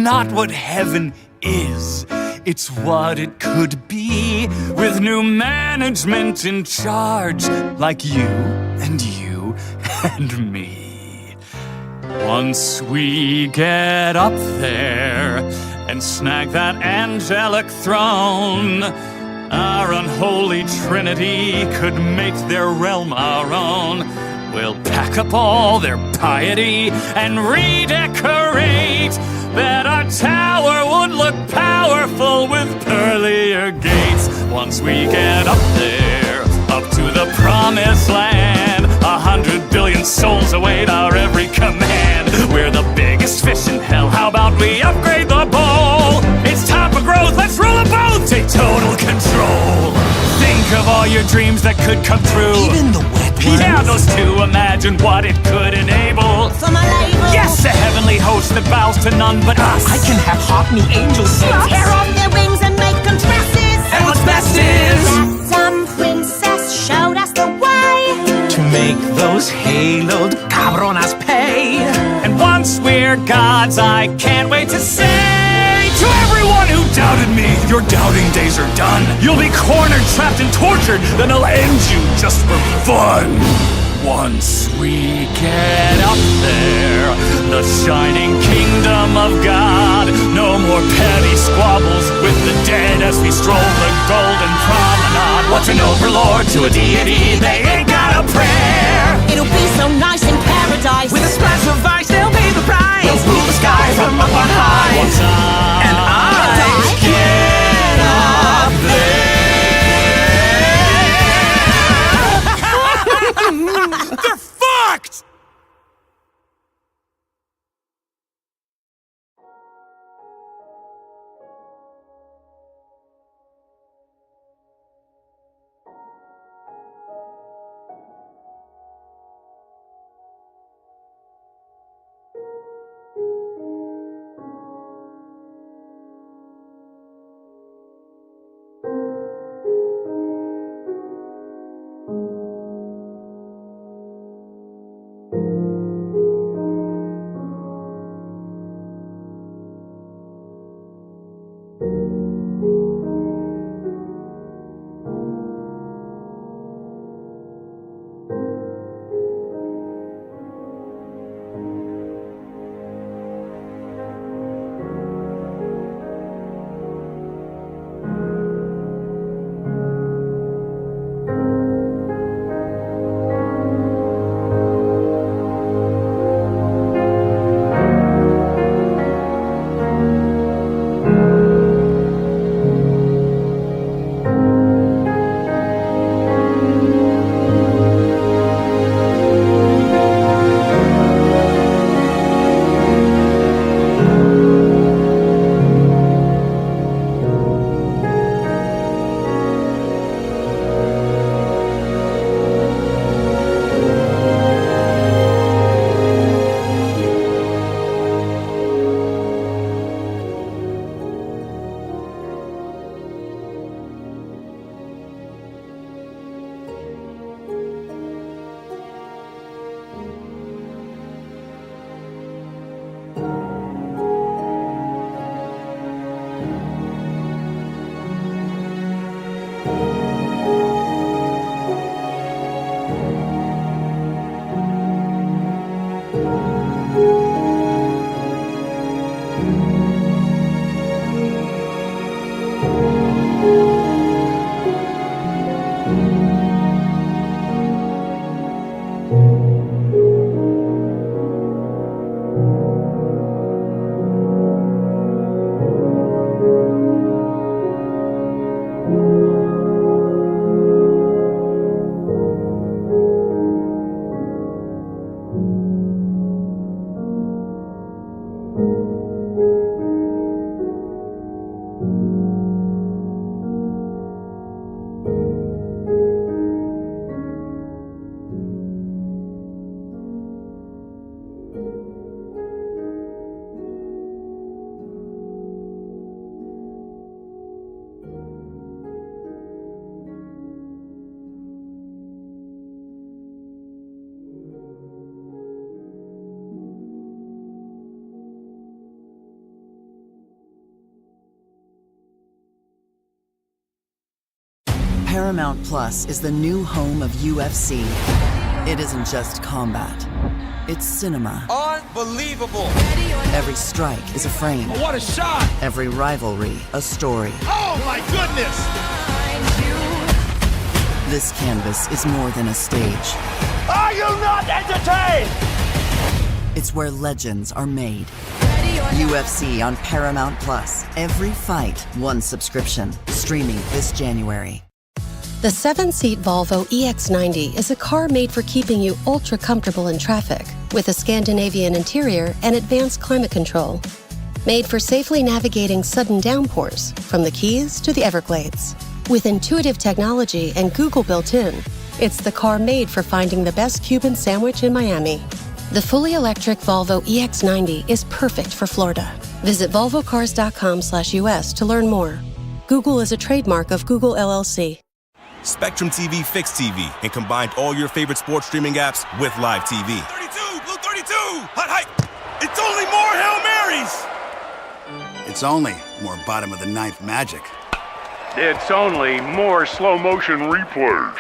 not what heaven is. It's what it could be with new management in charge, like you and you and me. Once we get up there and snag that angelic throne, our unholy trinity could make their realm our own. We'll pack up all their piety and redecorate, that our tower would look powerful with pearlier gates. Once we get up there, up to the promised land, 100 billion souls await our every command. We're the biggest fish in hell, how about we upgrade the bowl? It's time for growth, let's rule them both, take total control. Think of all your dreams that could come true. Even the wet ones. Yeah, those two, imagine what it could enable. For my label. Yes, a heavenly host that bows to none but us. I can have hot new angel sluts. Tear off their wings and make them dresses. And what's best is that dumb princess showed us the way to make those haloed cabronas pay. And once we're gods, I can't wait to say to everyone who doubted me, your doubting days are done. You'll be cornered, trapped, and tortured, then I'll end you just for fun. Once we get up there, the shining kingdom of God, no more petty squabbles with the dead as we stroll the golden promenade. What's an overlord to a deity? They ain't got a prayer. It'll be so nice in paradise. With a splash of ice, they'll pay the price. They'll rule the sky from up on high. Once I get up there. They're fucked! Paramount Plus is the new home of UFC. It isn't just combat. It's cinema. Unbelievable! Every strike is a frame. Oh, what a shot! Every rivalry, a story. Oh my goodness! This canvas is more than a stage. Are you not entertained? It's where legends are made. UFC on Paramount Plus. Every fight, one subscription. Streaming this January. The 7-seat Volvo EX90 is a car made for keeping you ultra comfortable in traffic, with a Scandinavian interior and advanced climate control. Made for safely navigating sudden downpours, from the Keys to the Everglades. With intuitive technology and Google built in, it's the car made for finding the best Cuban sandwich in Miami. The fully electric Volvo EX90 is perfect for Florida. Visit volvocars.com/US to learn more. Google is a trademark of Google LLC. Spectrum TV fixed TV and combined all your favorite sports streaming apps with live TV. 32! Blue 32! Hot height! It's only more Hail Marys! It's only more bottom of the ninth magic. It's only more slow motion replays.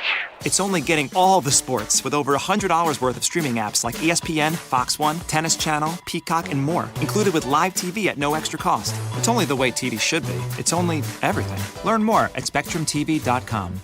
It's only getting all the sports with over $100 worth of streaming apps like ESPN, Fox One, Tennis Channel, Peacock, and more, included with live TV at no extra cost. It's only the way TV should be. It's only everything. Learn more at SpectrumTV.com.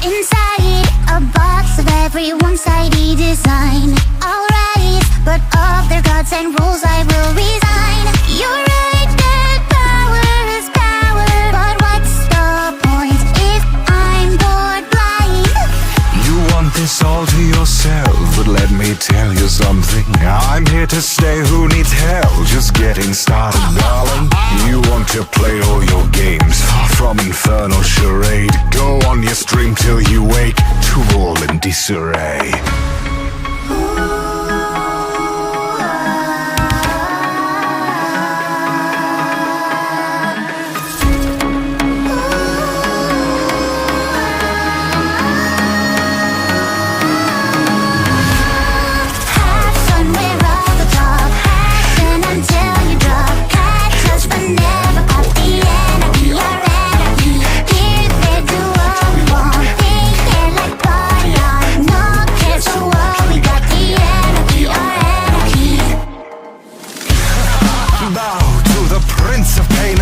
Inside a box of every one-sided design. I'll rise, but of their gods and rules I will resign. You're right that power is power, but what's the point if I'm bored blind? You want this all to yourself, but let me tell you something. I'm here to stay, who needs help? Just getting started, darling. You want to play all your games, far from infernal charade. Go on your stream till you wake to all in disarray.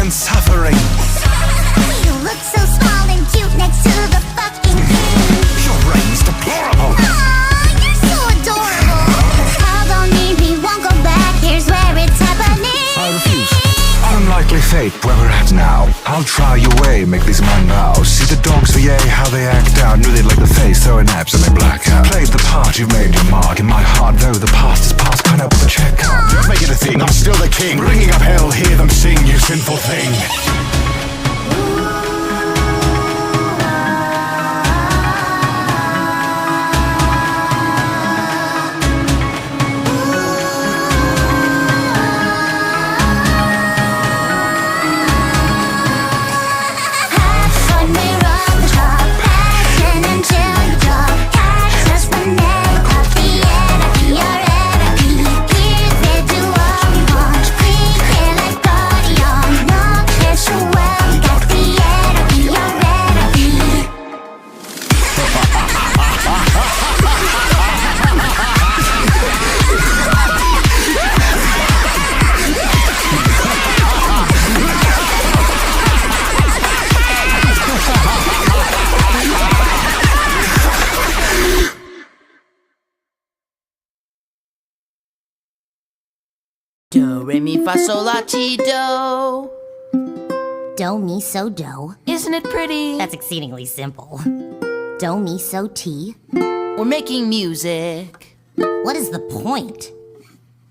Suffering. You look so small and cute next to the fucking king. Your reign's deplorable. Aww, you're so adorable. Call don't need me, won't go back. Here's where it's happening. I refuse. Unlikely fate, where we're at now. I'll try your way, make these mine now. See the dogs for yay, how they act out. Knew they'd like the face, throwing naps and they black out. Played the part, you've made your mark in my heart. Though the past is past, can't help but check out. Just make it a thing, I'm still the king. Bringing up hell, hear them sing, you sinful thing. Do, re, mi, fa, sol, la, ti, do. Do, mi, so, do. Isn't it pretty? That's exceedingly simple. Do, mi, so, ti. We're making music. What is the point?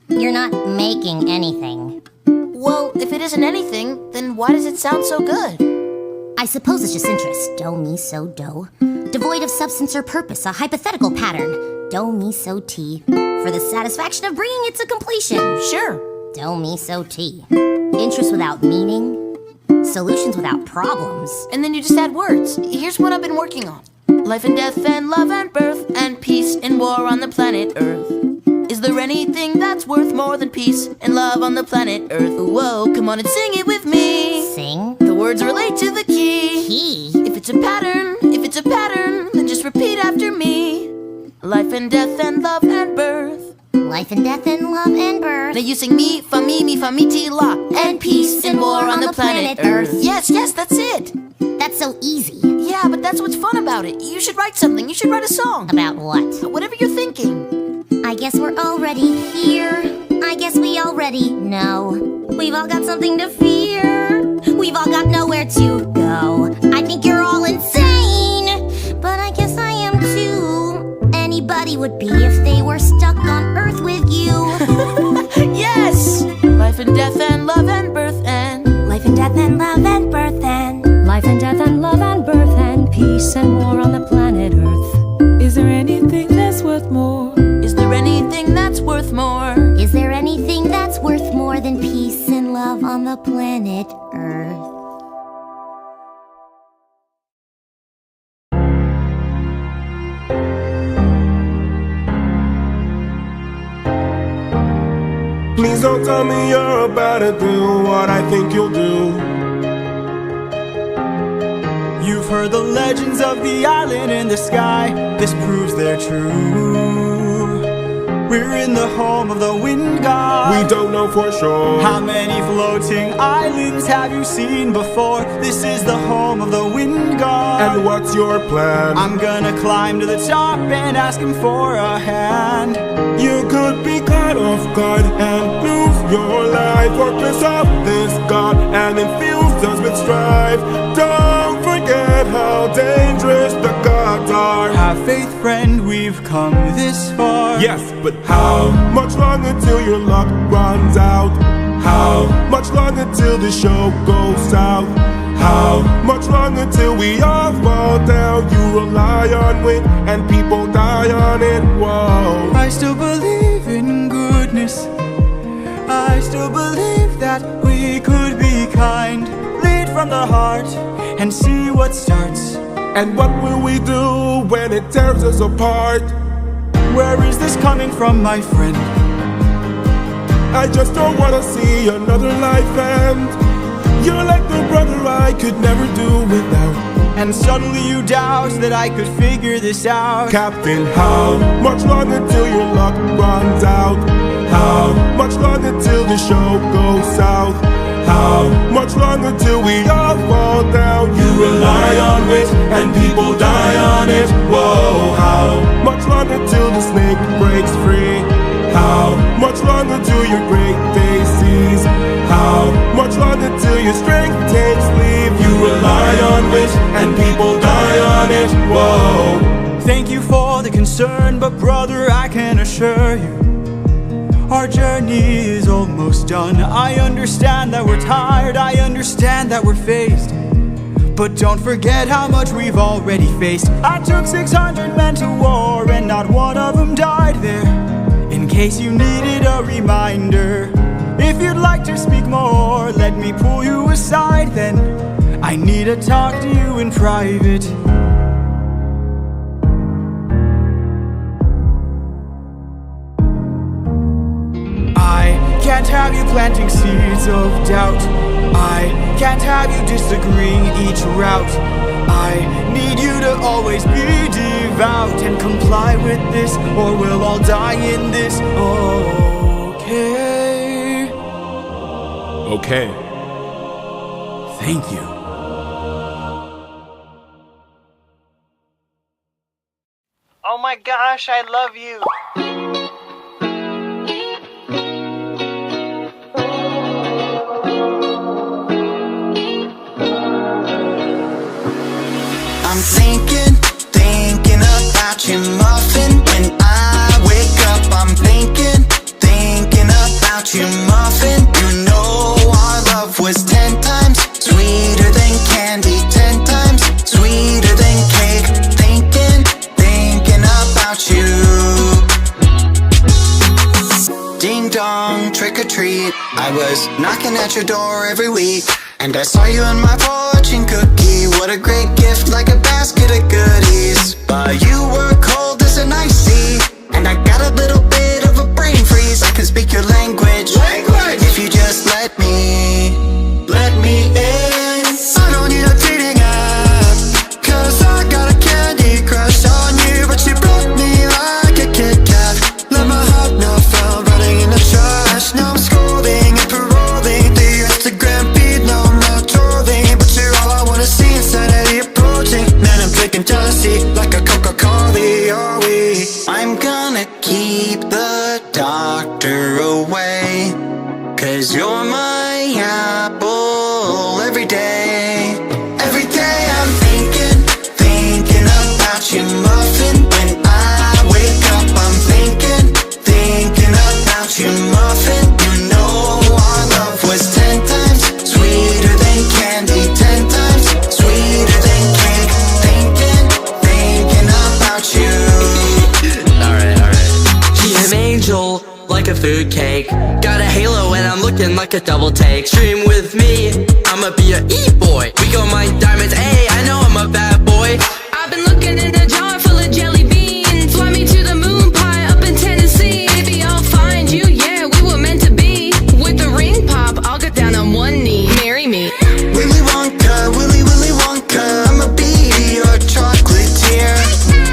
You're not making anything. Well, if it isn't anything, then why does it sound so good? I suppose it's just interest. Do, mi, so, do. Devoid of substance or purpose, a hypothetical pattern. Do, mi, so, ti. For the satisfaction of bringing it to completion. Sure. Do, mi, so, ti. Interest without meaning. solutions without problems. And then you just add words. Here's what I've been working on. Life and death and love and birth and peace and war on the planet Earth. Is there anything that's worth more than peace and love on the planet Earth? Whoa, come on and sing it with me. Sing? The words relate to the key. Key? If it's a pattern, then just repeat after me. Life and death and love and birth. Life and death and love and birth. Now you sing mi, fa, ti, la. And peace and war on the planet Earth. Yes, that's it. That's so easy. Yeah, but that's what's fun about it. You should write something. You should write a song. About what? Whatever you're thinking. I guess we're already here. I guess we already know. We've all got something to fear. We've all got nowhere to go. I think you're all insane, but I guess I am too. Anybody would be if they were stuck on Earth with you. Yes! Life and death and love and birth and life and death and love and birth and life and death and love and birth and peace and war on the planet Earth. Is there anything that's worth more? Is there anything that's worth more? Is there anything that's worth more than peace and love on the planet Earth? Please don't tell me you're about to do what I think you'll do. You've heard the legends of the island in the sky. This proves they're true. We're in the home of the wind god. We don't know for sure. How many floating islands have you seen before? This is the home of the wind god. And what's your plan? I'm gonna climb to the top and ask him for a hand. You could be caught off guard and lose your life, or piss off this god and infuse us with strife. Don't forget how dangerous the gods are. Have faith, friend, we've come this far. Yes, but how much longer till your luck runs out? How much longer till the show goes south? How much longer till we all fall down? You rely on wind and people die on it. Whoa. I still believe in goodness. I still believe that we could be kind. Lead from the heart and see what starts. And what will we do when it tears us apart? Where is this coming from, my friend? I just don't wanna see another life end. You're like the brother I could never do without. And suddenly you doubt that I could figure this out. Captain, how much longer till your luck runs out? How much longer till the show goes south? How much longer till we all fall down? You rely on it and people die on it. Whoa, how much longer till the snake breaks free? How much longer till your great day sees? How much longer till your strength takes leave? You rely on it and people die on it. Whoa. Thank you for the concern, but brother, I can assure you our journey is almost done. I understand that we're tired, I understand that we're phased, but don't forget how much we've already faced. I took 600 men to war and not one of them died there. In case you needed a reminder, if you'd like to speak more, let me pull you aside then. I need to talk to you in private. I can't have you planting seeds of doubt. I can't have you disagreeing each route. I need you to always be devout and comply with this, or we'll all die in this. Okay. Okay. Thank you. Oh my gosh, I love you. I'm thinking about you, muffin. When I wake up, I'm thinking about you, muffin. You know our love was 10 times sweeter than candy, 10 times sweeter than cake. Thinking about you. Ding dong, trick or treat. I was knocking at your door every week. And I saw you in my fortune cookie. What a great gift, like a basket of goodies. But you were cold as an ice sea, and I got a little bit of a brain freeze. I can speak your language, if you just let me in. I don't need a dating app, 'cause I got a candy crush on you. But you broke me like a Kit Kat. Let my heart now found running in the trash. Now I'm scrolling and paroling the Instagram feed. No, I'm not trolling, but you're all I wanna see. Insanity approaching. Man, I'm drinking jealousy like a Coca-Cola, are we? I'm gonna keep the doctor away, 'cause you're my apple every day. Every day I'm thinking about you, muffin. When I wake up I'm thinking about you, muffin. You know our love was 10 times sweeter than candy, 10 times sweeter than cake. Thinking about you. Alright. She's an angel, like a food cake. Got a halo and I'm looking like a double take. Stream with me, I'ma be a e-boy. We go mine diamonds, ayy, I know I'm a bad boy. I've been looking in a jar full of jelly beans. Fly me to the moon pie up in Tennessee. Maybe I'll find you, yeah, we were meant to be. With the ring pop, I'll get down on one knee. Marry me. Willy Wonka, Willy Wonka, I'ma be your chocolatier.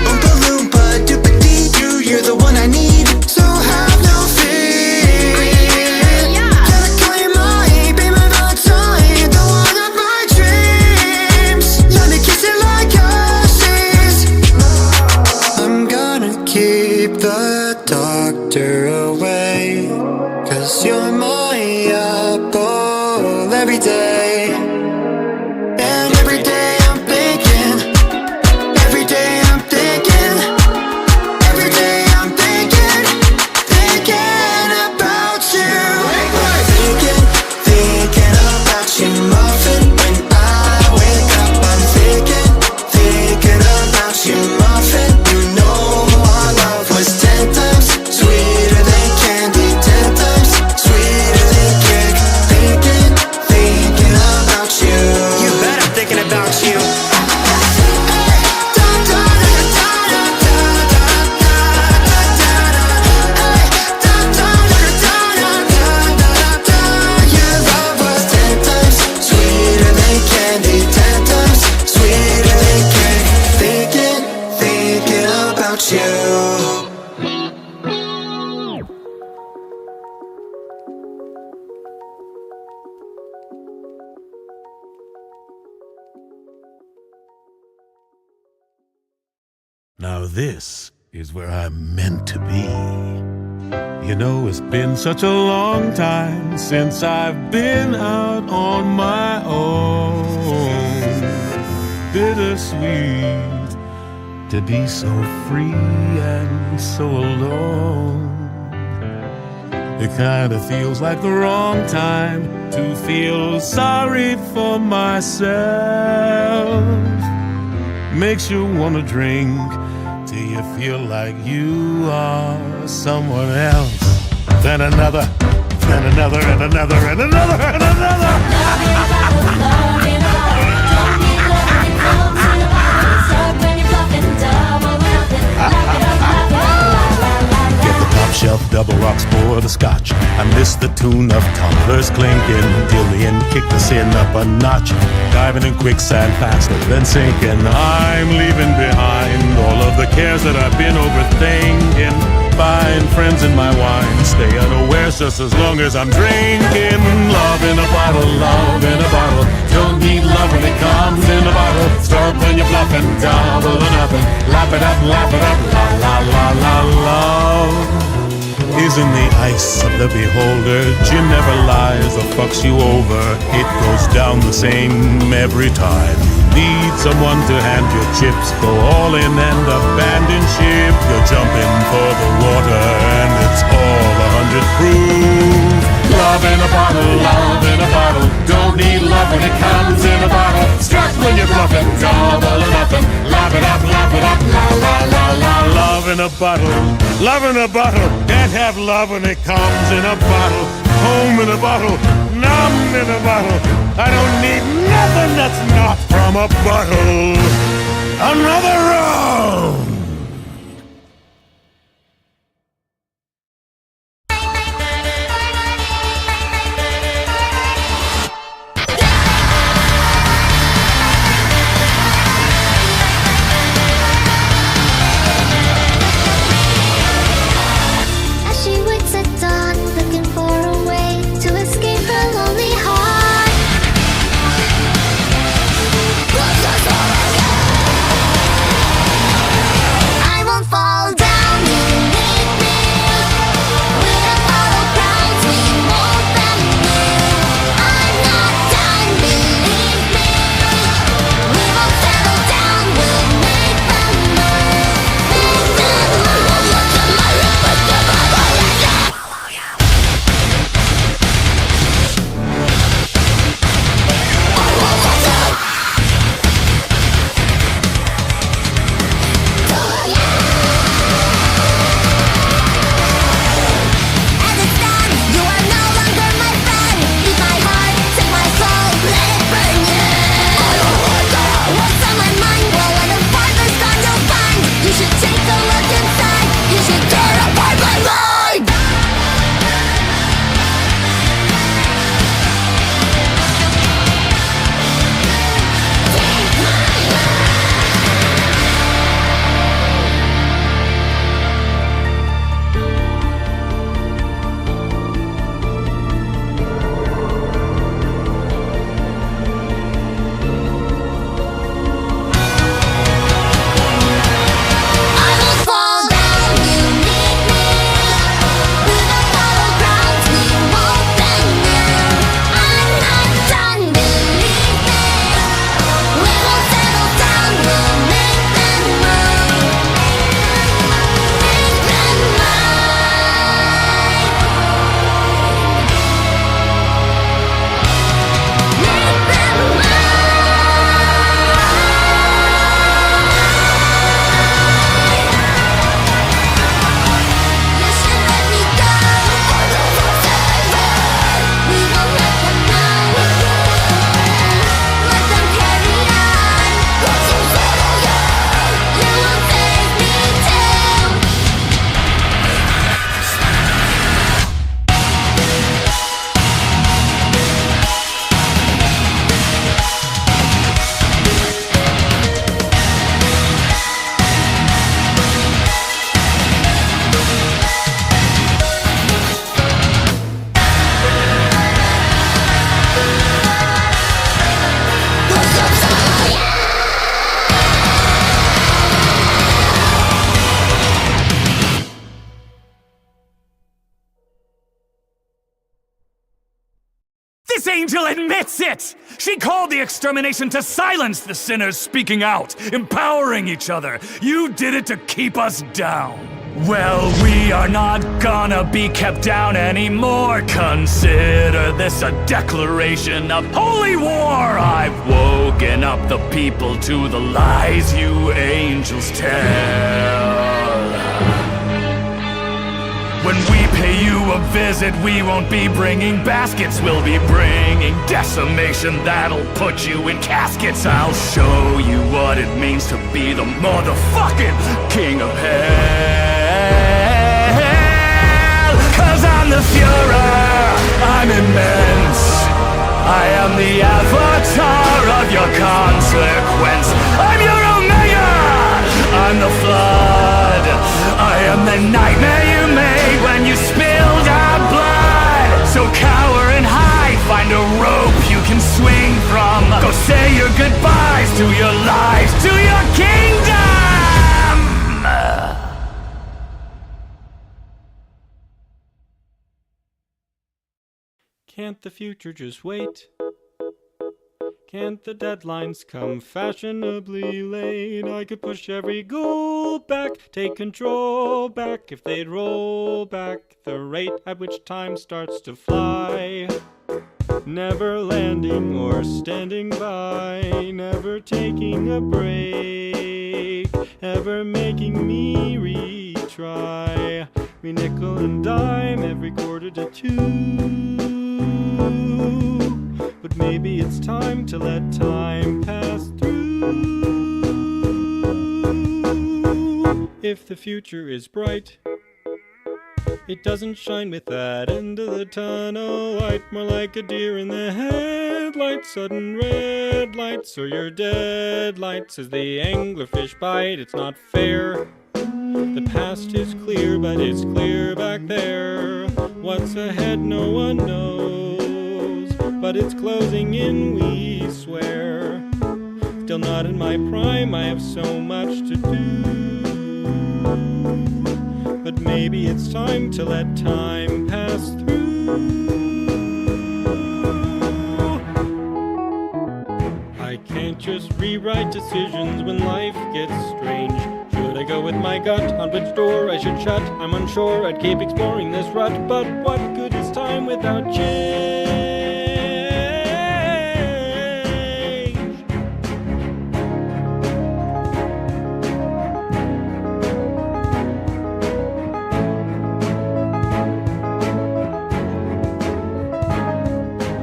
Oompa Loompa, Doopa-Dee-Doo, you're the one I need, so have no fear. Gotta call you mine, be my Valentine, the one of my dreams. Let me kiss it like ashes. I'm gonna keep the doctor away, 'cause you're my apple every day. And every day I'm thinking, every day I'm thinking, every day I'm thinking about you. Thinking about you, muffin. When I wake up I'm thinking about you, muffin. You know our love was 10 times sweeter than candy, 10 times sweeter than cake. Thinking about you. You bet I'm thinking about you. Your love was 10 times sweeter than candy, 10 times sweeter than cake. Thinking about you. Now this is where I'm meant to be. You know, it's been such a long time since I've been out on my own. Bittersweet to be so free and so alone. It kinda feels like the wrong time to feel sorry for myself. Makes you wanna drink till you feel like you are someone else. Then another, and another, and another, and another, and another. Get the top shelf double rocks for the scotch. I miss the tune of tumblers clinking. Till the end, kick the sin up a notch. Diving in quicksand faster than sinking. I'm leaving behind all of the cares that I've been overthinking. Buying friends in my wine, stay unaware just as long as I'm drinking. Love in a bottle, love in a bottle. Don't need love when it comes in a bottle. Start when you're bluffing, double or nothing. Lap it up, la la la la. Love is in the ice of the beholder. Gin never lies or fucks you over. It goes down the same every time. Need someone to hand your chips. Go all in and abandon ship. You're jumping for the water and it's all 100 proof. Love in a bottle, love in a bottle. Don't need love when it comes in a bottle. Strike when you're bluffing, double or nothing. Lap it up, la la la la. Love in a bottle, love in a bottle. Can't have love when it comes in a bottle. boom in a bottle, nom in a bottle. I don't need nothing that's not from a bottle. Another round. As she waits at dawn, looking for a way to escape her lonely heart. I won't fall down, believe me. With a bottle crowns, we won't bend new. I'm not done, believe me. We won't settle down, we'll make them move. Make them move. Look at my request, As it stands, you are no longer my friend. Eat my heart, take my soul, let it burn you. What's on my mind? Well, when the farthest gone you'll find. You should take a look inside. You should tear apart my mind. I will fall down, you need me. With a bottle crowns, we won't bend new. I'm not done, believe me. We won't settle down, we'll make them move. Make them mine. Make them You should let me go. We won't let them know. Let them carry on. You won't save me too. This angel admits it! She called the extermination to silence the sinners speaking out, empowering each other. You did it to keep us down. Well, we are not gonna be kept down anymore. Consider this a declaration of holy war. I've woken up the people to the lies you angels tell. When we pay you a visit, we won't be bringing baskets. We'll be bringing decimation that'll put you in caskets. I'll show you what it means to be the motherfucking king of hell. 'Cause I'm the Führer, I'm immense. I am the avatar of your consequence. I'm your Omega, I'm the flood. I am the nightmare you made when you spilled our blood. So cower and hide, find a rope you can swing from. Go say your goodbyes to your lives, to your kingdom. Can't the future just wait? Can't the deadlines come fashionably late? I could push every goal back, take control back if they'd roll back the rate at which time starts to fly. Never landing or standing by, never taking a break, ever making me retry. We nickel and dime every quarter to two. But maybe it's time to let time pass through. If the future is bright, it doesn't shine with that end of the tunnel light. More like a deer in the headlights, sudden red lights, or your dead lights as the anglerfish bite. It's not fair. The past is clear, but it's clear back there. What's ahead no one knows, but it's closing in, we swear. Still not in my prime, I have so much to do. But maybe it's time to let time pass through. I can't just rewrite decisions when life gets strange. Should I go with my gut on which door I should shut? I'm unsure, I'd keep exploring this rut. But what good is time without change?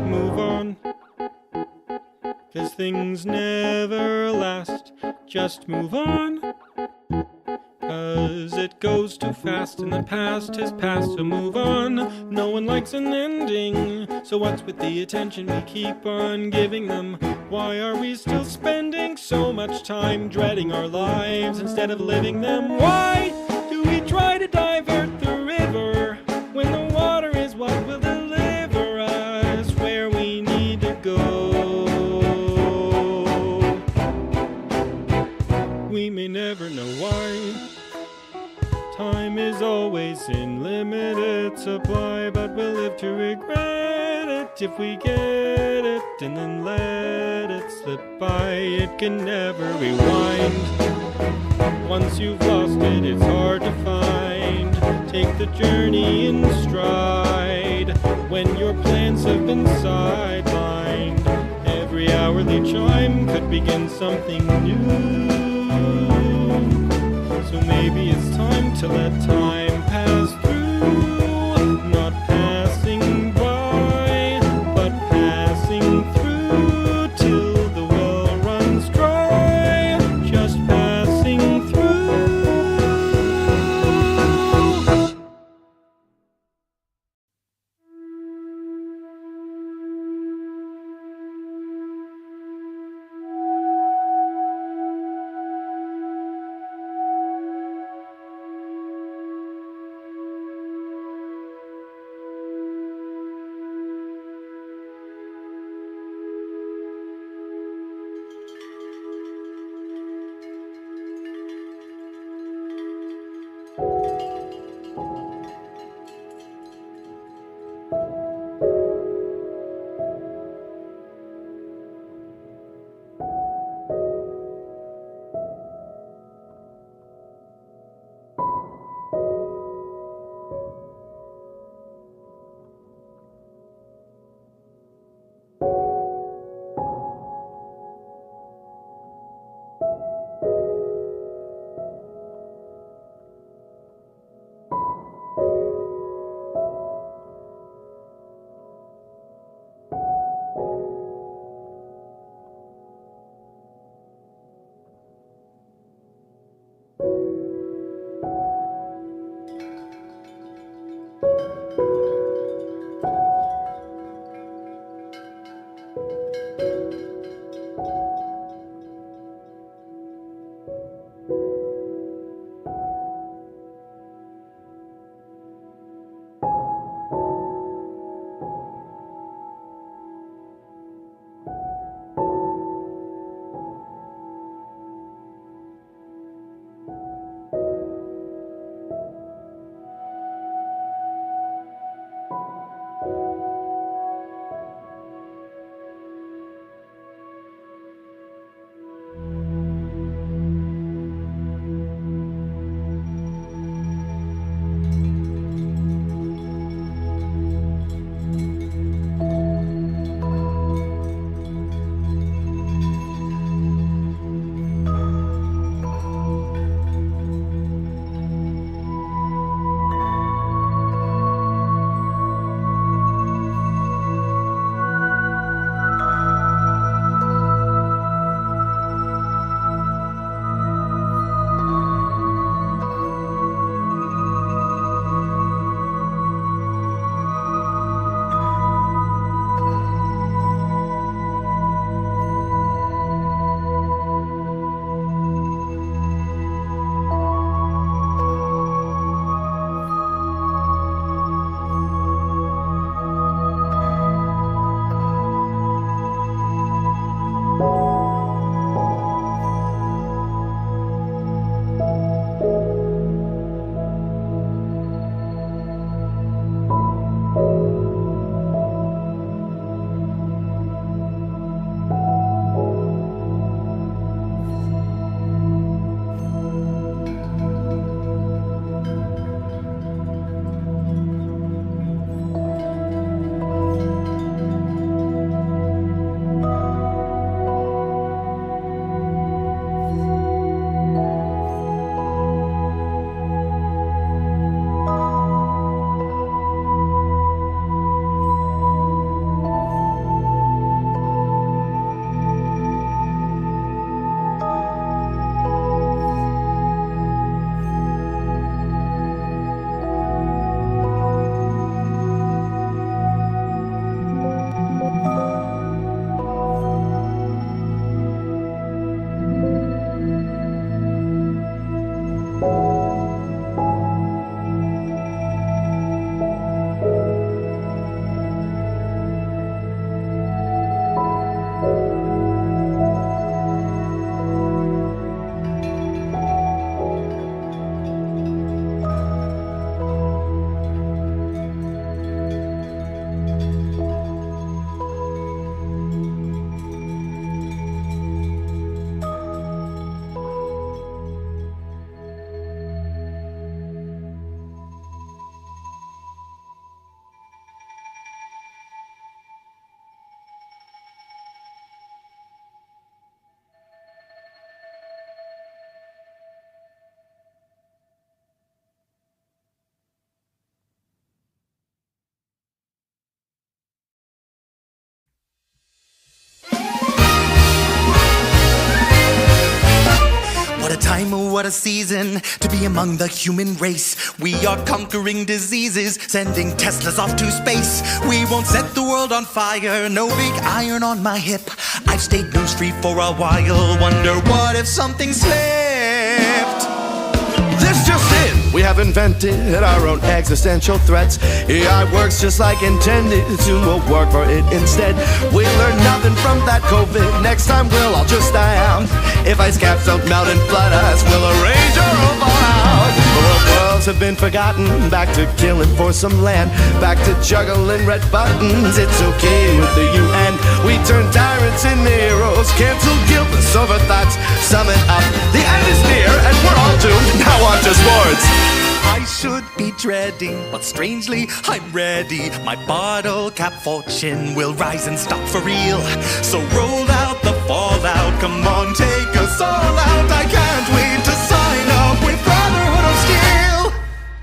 Move on, 'cause things never last. Just move on, 'cause it goes too fast and the past has passed. So move on, no one likes an ending. So what's with the attention we keep on giving them? Why are we still spending so much time dreading our lives instead of living them? Why do we try to divert the river when the water is what will deliver us where we need to go? We may never know why. Time is always in limited supply, but we'll live to regret it if we get it and then let it slip by. It can never rewind. Once you've lost it, it's hard to find. Take the journey in stride when your plans have been sidelined. Every hourly chime could begin something new. So maybe it's time to let time pass through. Not passing by, but passing through till the well runs dry. Just passing through. what a season to be among the human race. We are conquering diseases, sending Teslas off to space. We won't set the world on fire, no big iron on my hip. I've stayed news-free for a while, wonder what if something slipped. This just in, we have invented our own existential threats. AI works just like intended, soon we'll work for it instead. We learned nothing from that COVID, next time we'll all just die out. If ice caps don't melt and flood us, we'll arrange our own fallout. Worlds have been forgotten, back to killing for some land, back to juggling red buttons. It's okay with the UN, we turn tyrants into heroes, cancel guiltless over thoughts, summon up. The end is near and we're all doomed, now on to sports. I should be dreading, but strangely I'm ready. My bottle cap fortune will rise and stop for real. So roll out the fallout, come on, take us all out. I can't wait to sign up with Brotherhood of Steel.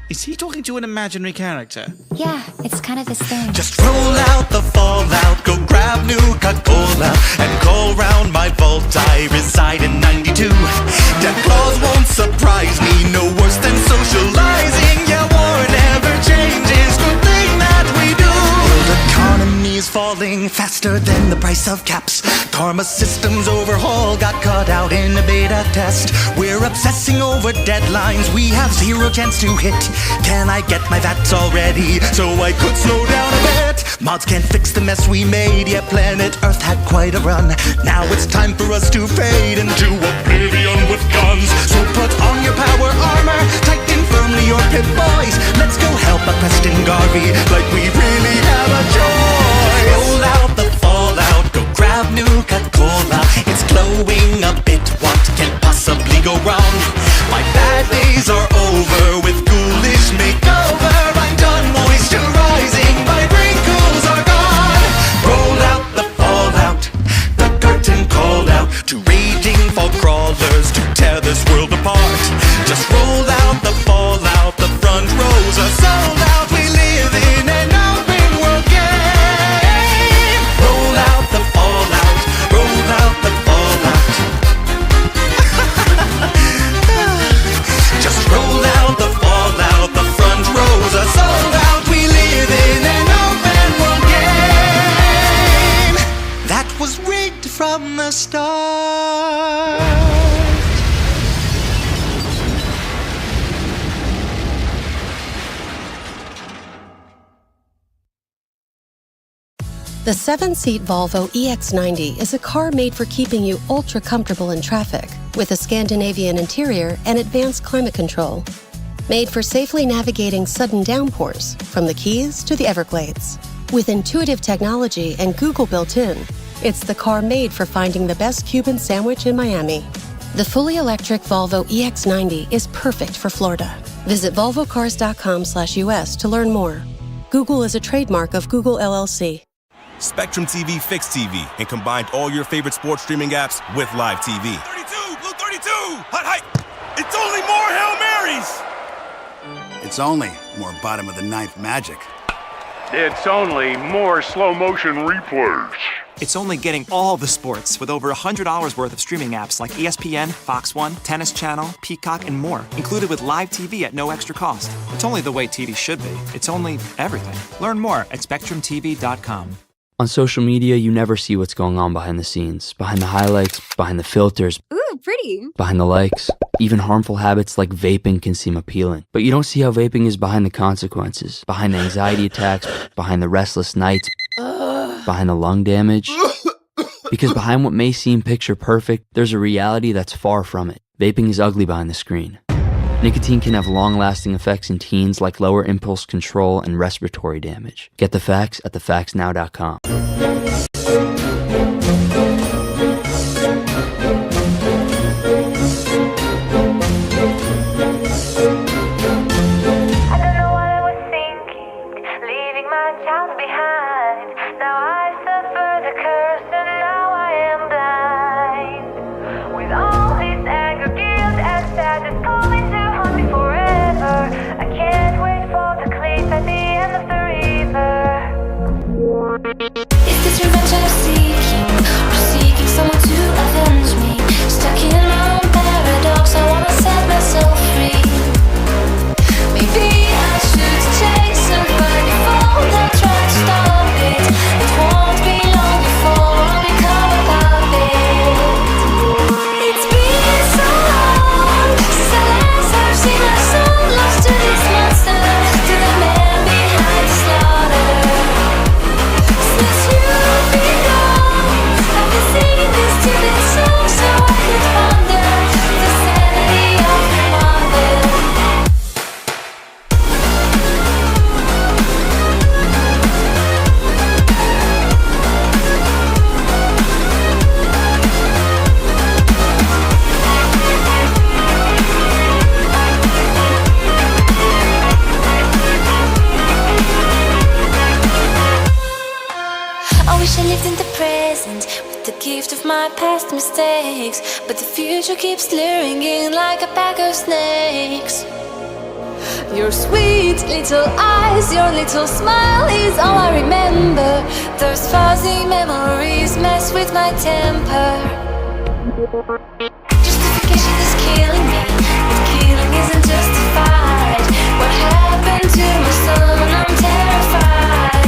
Is he talking to an imaginary character? Yeah, it's kind of his thing. Just roll out the fallout, go grab Nuka-Cola and call round my vault. I reside in 92. Dead claws won't surprise me, no worse than socializing. Yeah, war never changes, good thing that we do. World economy is falling faster than the price of caps. Karma systems overhaul got caught out in a beta test. We're obsessing over deadlines, we have zero chance to hit. Can I get my VATs already so I could slow down a bit? Mods can't fix the mess we made, yeah, planet Earth had quite a run. Now it's time for us to fade into oblivion with guns. So put on your power armor, tighten firmly your pit boys. Let's go help a Preston Garvey like we really have a choice. Roll out the fallout, go grab Nuka-Cola. It's glowing a bit, what can possibly go wrong? My bad days are over with ghoulish makeover. I'm done moisturizing, my wrinkles are gone. Roll out the fallout, the curtain called out to raging fall crawlers to tear this world apart. Just roll out the fallout, the front rows are sold out. We live in an open world game. Roll out the fallout, roll out the fallout. Just roll out the fallout, the front rows are sold out. We live in an open world game that was rigged from the start. The 7-seat Volvo EX90 is a car made for keeping you ultra comfortable in traffic, with a Scandinavian interior and advanced climate control. Made for safely navigating sudden downpours, from the Keys to the Everglades. With intuitive technology and Google built in, it's the car made for finding the best Cuban sandwich in Miami. The fully electric Volvo EX90 is perfect for Florida. Visit volvocars.com/US to learn more. Google is a trademark of Google LLC. Spectrum TV Fixed TV and combined all your favorite sports streaming apps with live TV. 32, Blue 32, hot hype. It's only more Hail Marys. It's only more bottom of the ninth magic. It's only more slow motion replays. It's only getting all the sports with over $100 worth of streaming apps like ESPN, Fox One, Tennis Channel, Peacock, and more, included with live TV at no extra cost. It's only the way TV should be. It's only everything. Learn more at SpectrumTV.com. On social media, you never see what's going on behind the scenes, behind the highlights, behind the filters, Ooh, pretty. behind the likes. Even harmful habits like vaping can seem appealing. But you don't see how vaping is behind the consequences, behind the anxiety attacks, behind the restless nights, behind the lung damage. Because behind what may seem picture perfect, there's a reality that's far from it. Vaping is ugly behind the screen. Nicotine can have long-lasting effects in teens like lower impulse control and respiratory damage. Get the facts at thefactsnow.com. Is this revenge wish I lived in the present with the gift of my past mistakes, but the future keeps luring in like a pack of snakes. Your sweet little eyes, your little smile is all I remember. Those fuzzy memories mess with my temper. Justification is killing me, but killing isn't justified. What happened to my son? I'm terrified.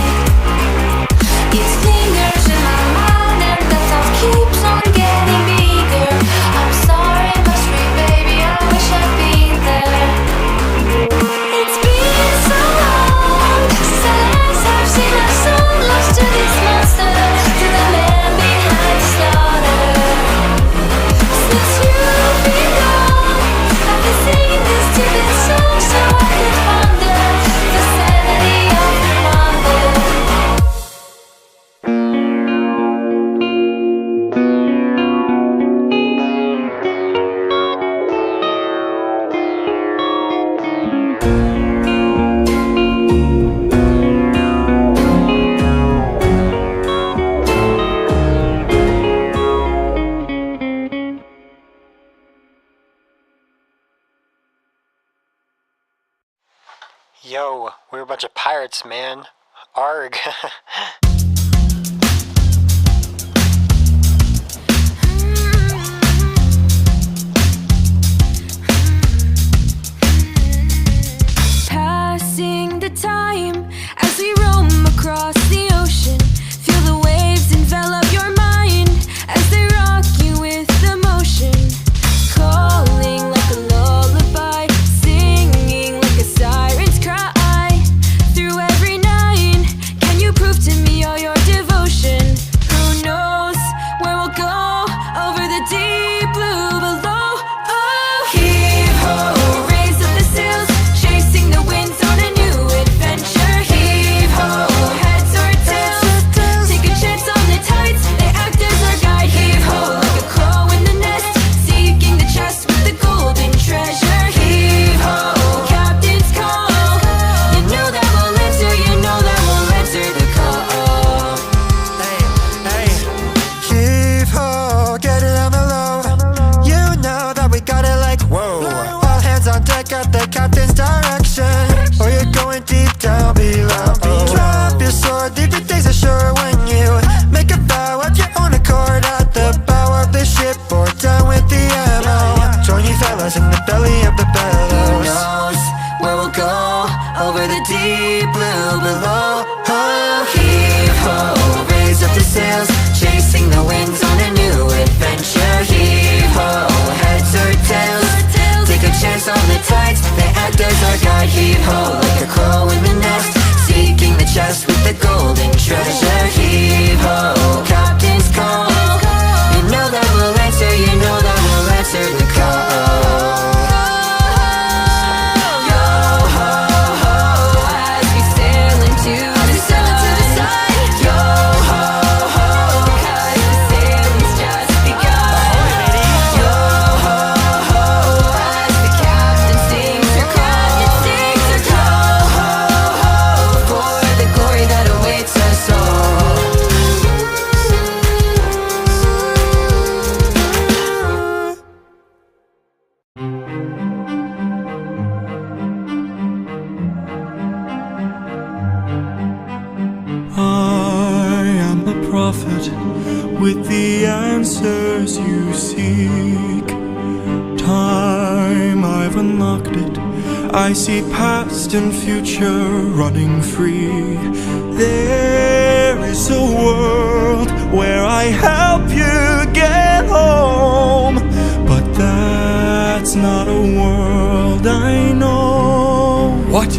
It lingers in my mind and the thought keeps on getting bigger. I'm sorry, must be, baby, I wish I'd been there. It's been so long since I last have seen a soul lost to this monster, to the man behind the slaughter. Since you've been gone, I've been singing this stupid song so I could ponder the sanity of the wonder. Yo, we're a bunch of pirates, man. Arg. Passing the time as we roam across the ocean. Feel the waves envelop your mind as they rock you with emotion. Calling like a lullaby, singing like a siren's cry. Through every night, can you prove to me all your devotion? Who knows where we'll go over the deep blue below? Oh, heave ho, raise up the sails, chasing the winds on a new adventure. Heave ho, heads or tails, take a chance on the tides, they act as our guide. Heave ho, like a crow in the nest, seeking the chest with the golden treasure. Heave ho, captain's call, you know that we'll answer, you know that we'll answer the call. Heave ho, get it on the low. You know that we got it like whoa. All hands on deck at the captain's direction, or you're going deep down below. Drop your sword, leave your days ashore when you make a vow of your own accord at the bow of the ship or down with the ammo. Join you fellas in the belly of the bellows. Who knows where we'll go over the deep blue below? Oh, heave ho, raise up the sails, chasing the winds on a new adventure. Heave ho, heads or tails, take a chance on the tides, they act as our guide. Heave ho, like a crow in the nest, seeking the chest with the golden treasure. Heave ho, captain's call, you know that we'll answer, you know that we'll answer the call. Yo ho ho, as we sail into the sun. Yo ho ho, 'cause the sailing's just begun. Yo ho ho, as the captain sings her call. Yo ho ho, for the glory that awaits us all. I am the prophet with the answers you seek. Time, I've unlocked it. I see past and future running free. There is a world where I help you get home, but that's not a world I know. What?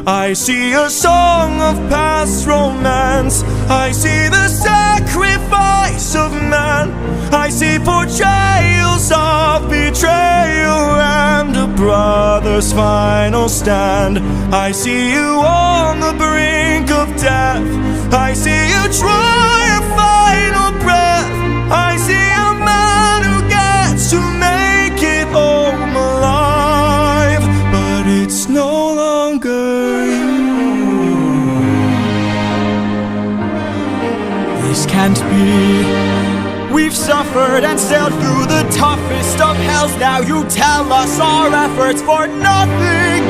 I see a song of past romance. I see the sacrifice of man. I see portrayals of betrayal and a brother's final stand. I see you on the brink of death. I see you try a final breath. I see a man who gets to make it home alive, but it's no longer you. this can't be. We've suffered and sailed through the toughest of hells. Now you tell us our efforts for nothing.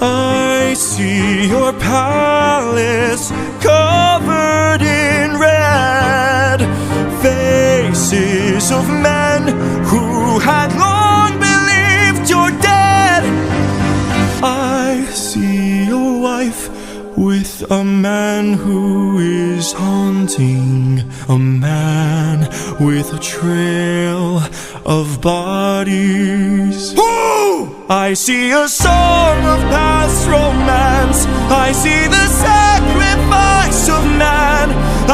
I see your palace covered in red, faces of men who had long believed you're dead. I see your wife with a man who is haunting, a man with a trail of bodies. Woo! I see a song of past romance. I see the sacrifice of man.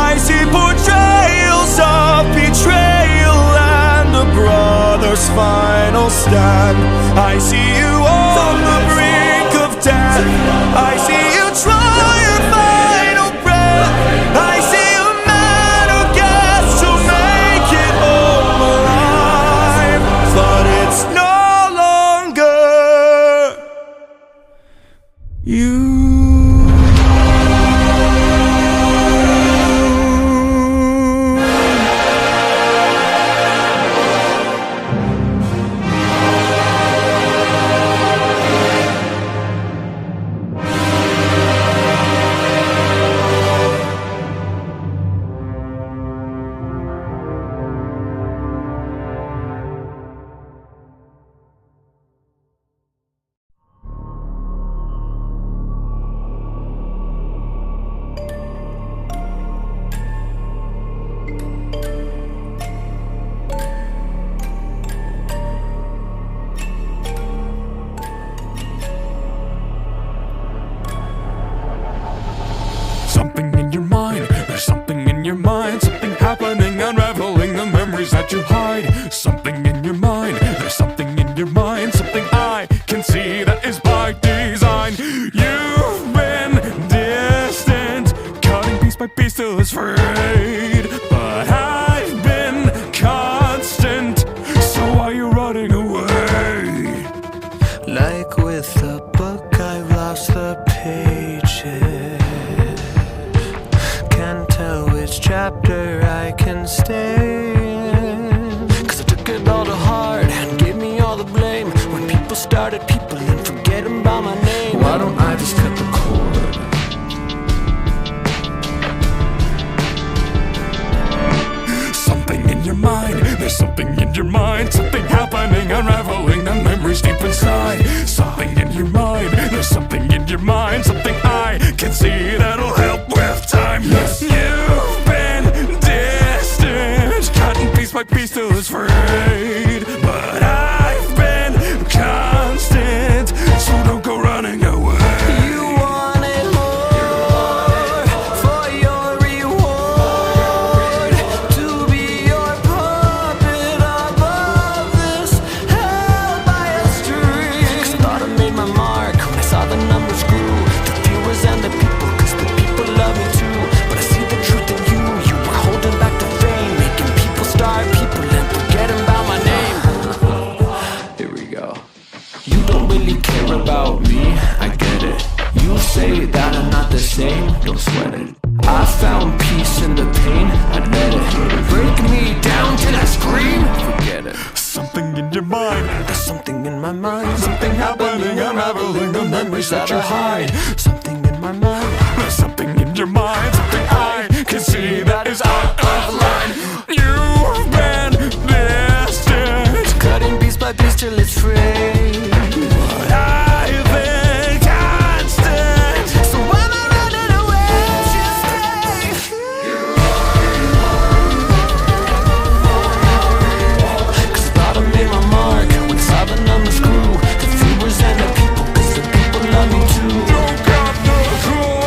I see portrayals of betrayal and a brother's final stand. I see you on the brink of death. I see you try your final breath. I see a man who gets to make it home alive, but it's no longer you. Something in your mind, there's something in your mind, something happening, unraveling the memories that you hide. Something in your mind, there's something in your mind, something I can see that is by design. You've been distant, cutting piece by piece till it's frayed, but I've been constant, so why are you running away? Like with a book, I've lost the pages. Can't tell which chapter I can stay in. 'Cause I took it all to heart and gave me all the blame. When people started peopling, forgetting about my name. Why don't I just cut the cord? Something in your mind, there's something in your mind, something happening, unraveling the memories deep inside. Something in your mind, there's something in your mind, something I can see that'll help with time. Yes, you've been distant, cutting piece by piece till it's frayed, but I've been constant, so don't go running away. You wanted more for your reward, to be your puppet above this held by a string. 'Cause I thought I made my mark when I saw the numbers grew, the viewers and the people, 'cause the people love me too. But I see the truth in you, you were holding back the fame, making people start people and forgetting about my name. Here we go. You don't really care about me, I get it. You say that I'm not the same, don't sweat it. I found peace in the pain, I'd let it break me down till I scream. Forget it. Something in your mind, There's something in my mind, something happening, unraveling the memories that I hide. Something in my mind, there's something in your mind, something I can see that is out of line. You've been distant, cutting piece by piece till it's frayed. but I've been constant, So when I'm running away, just stay. 'Cause I thought I made my mark when I saw the numbers grew, the viewers and the people, 'cause the people love me too. don't got the call.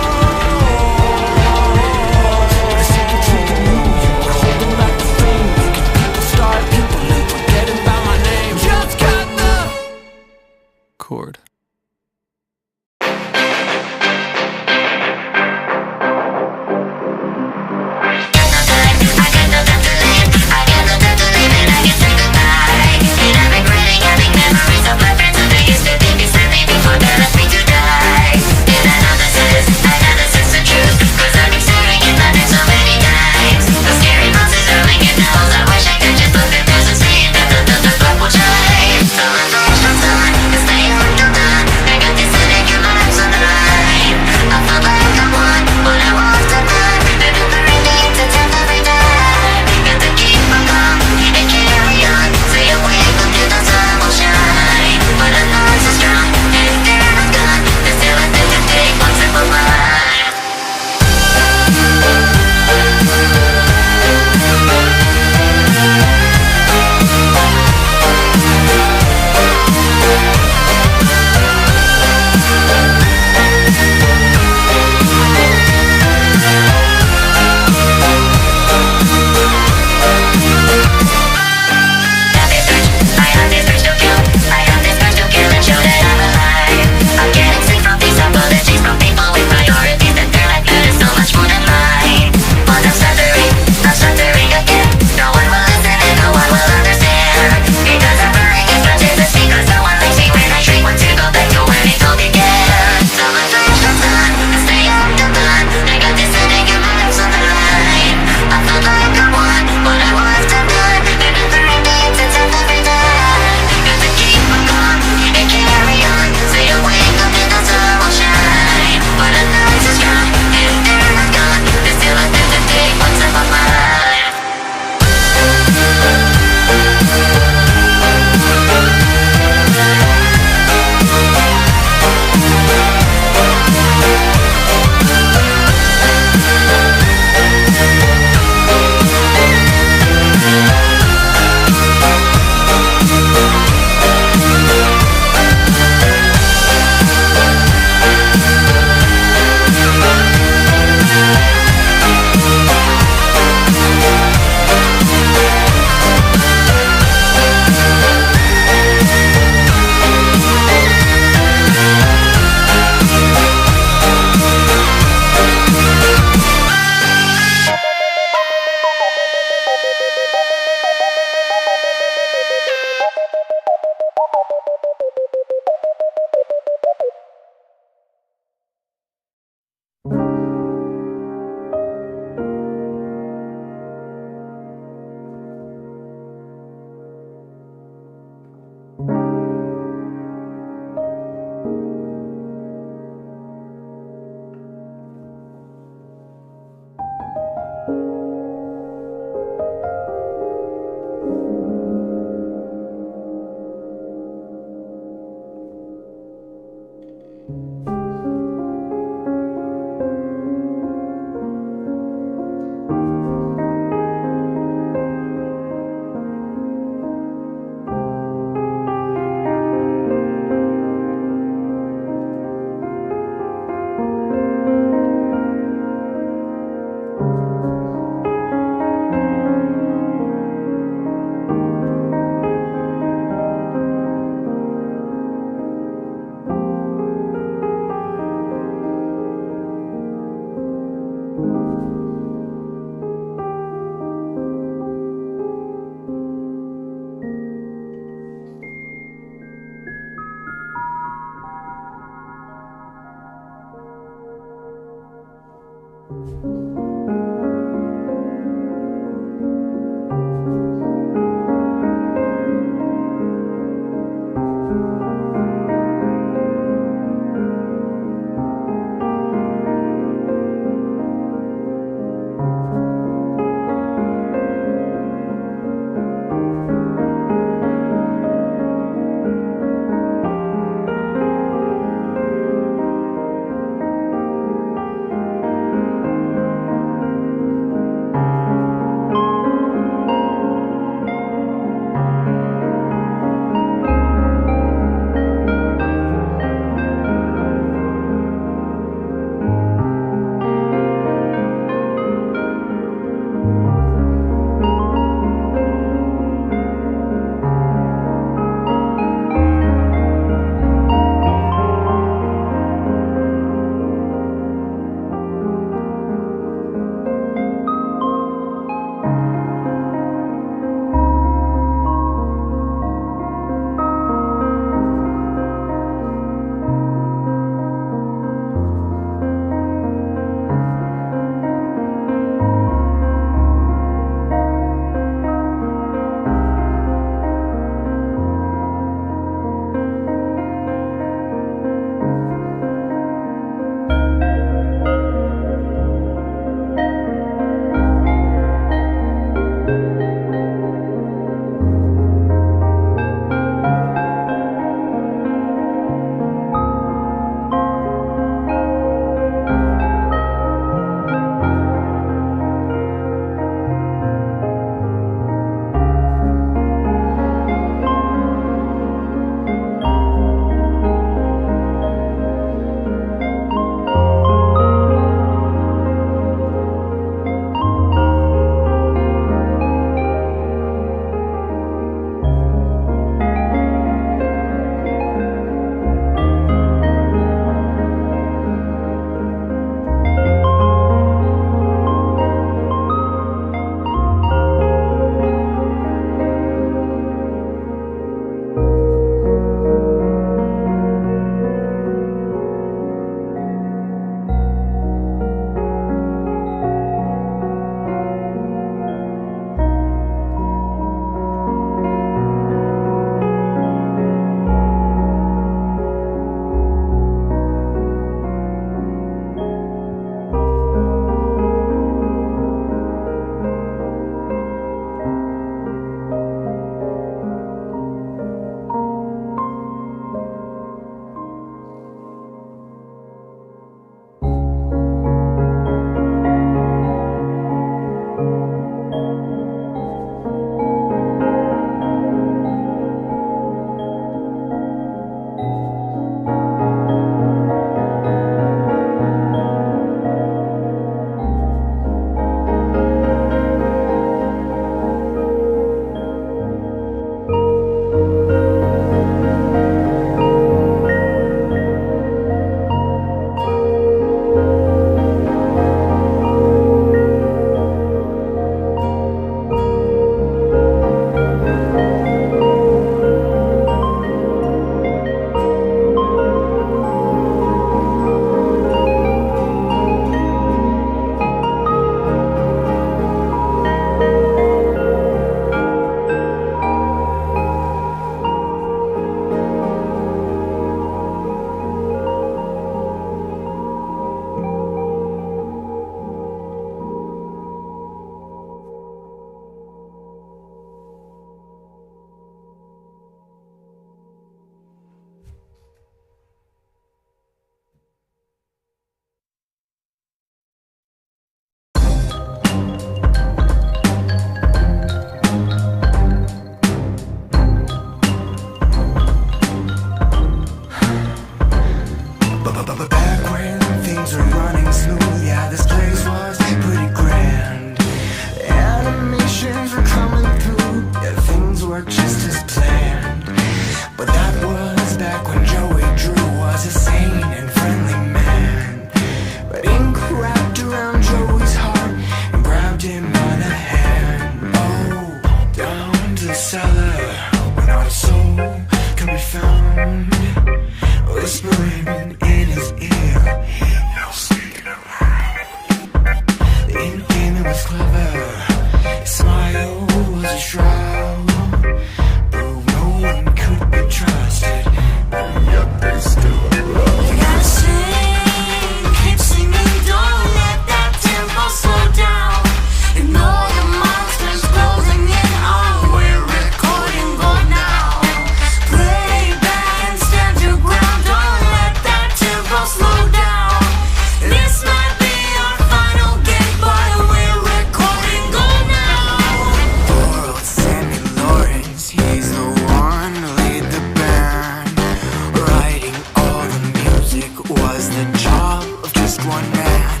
man,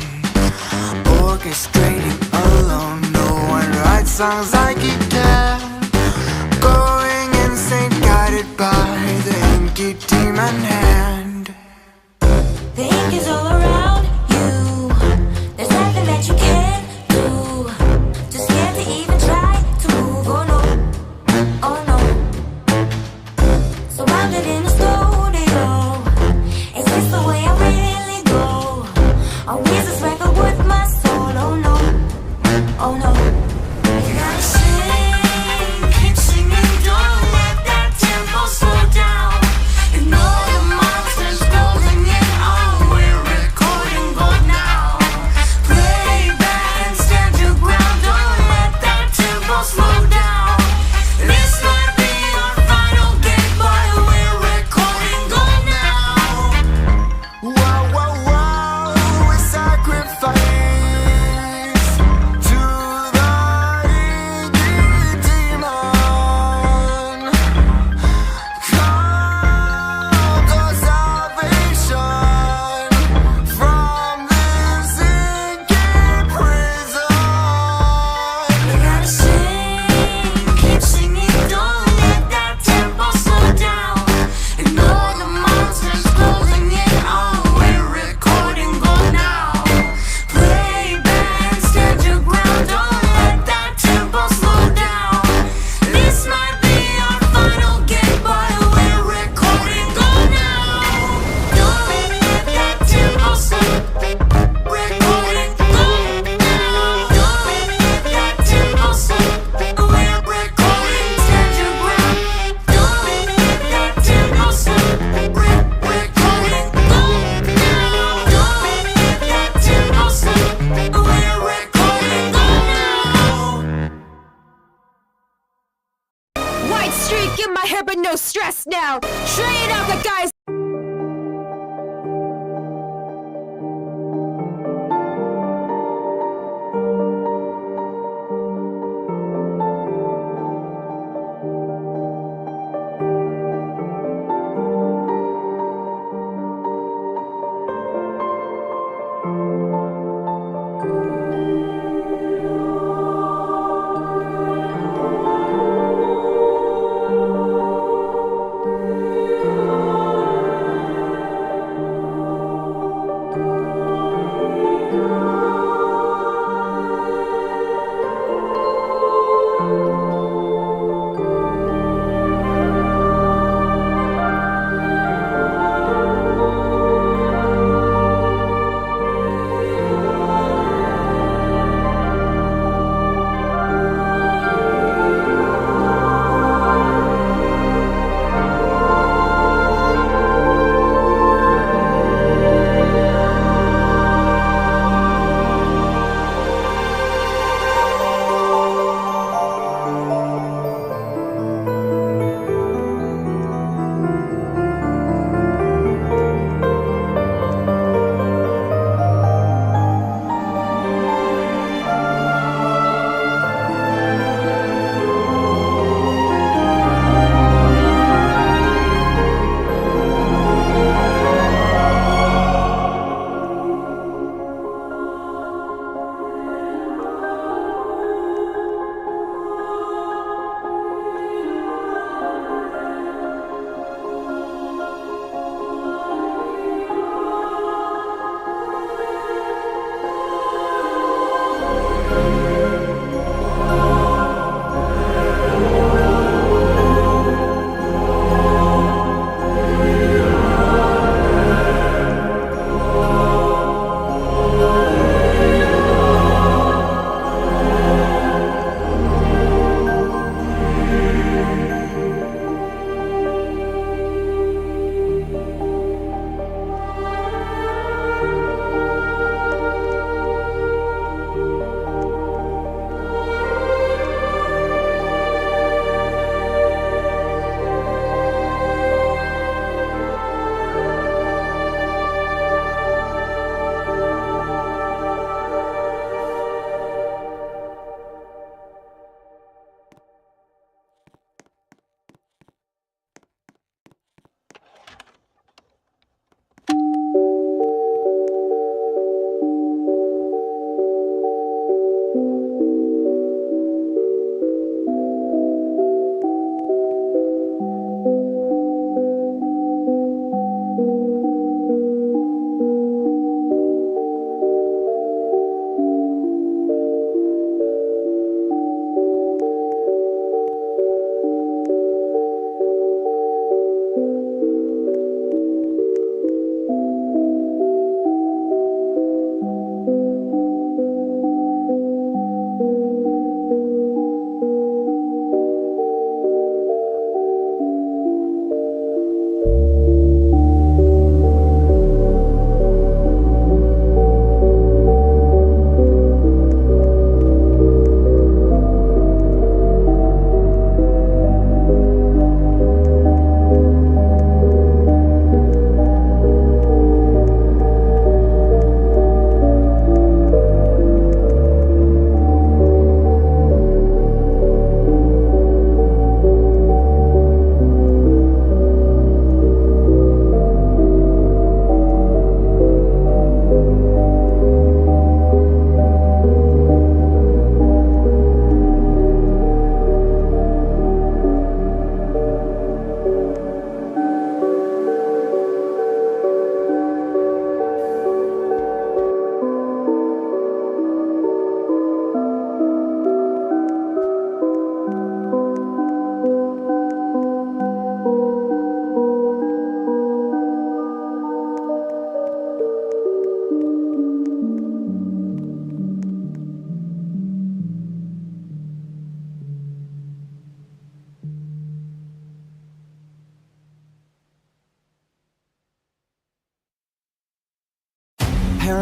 orchestrating alone. No one writes songs like he can. Going insane, guided by the inky demon hand. The ink is all around you. There's nothing that you can't do. Too scared to even try to move. Oh no, oh no. Surrounded in a studio. Is this the way I really go? Or is this record worth my soul? Oh no, oh no. You gotta sing, keep singing. Don't let that tempo slow down. Ignore the monsters closing in. Oh, we're recording gold now. Play back and stand your ground. Don't let that tempo slow down. This might be our final game, but we're recording gold now. Whoa, whoa, whoa, we sacrifice to the inky demon. Come to salvation from this inky prison. You gotta sing, keep singing. Don't let that tempo slow down. Ignore the monsters closing in. Oh, we're recording gold now. Play back, stand your ground. Don't let that tempo slow down. This might be our final game, but we're recording gold now. Don't let that tempo slow. Recording gold now. Don't let that tempo slow. We're recording, stand your ground. Don't let that tempo slow. Recording gold now. Don't let that tempo slow. We're recording gold now. White streak in my hair, but no stress now. Train out the guys.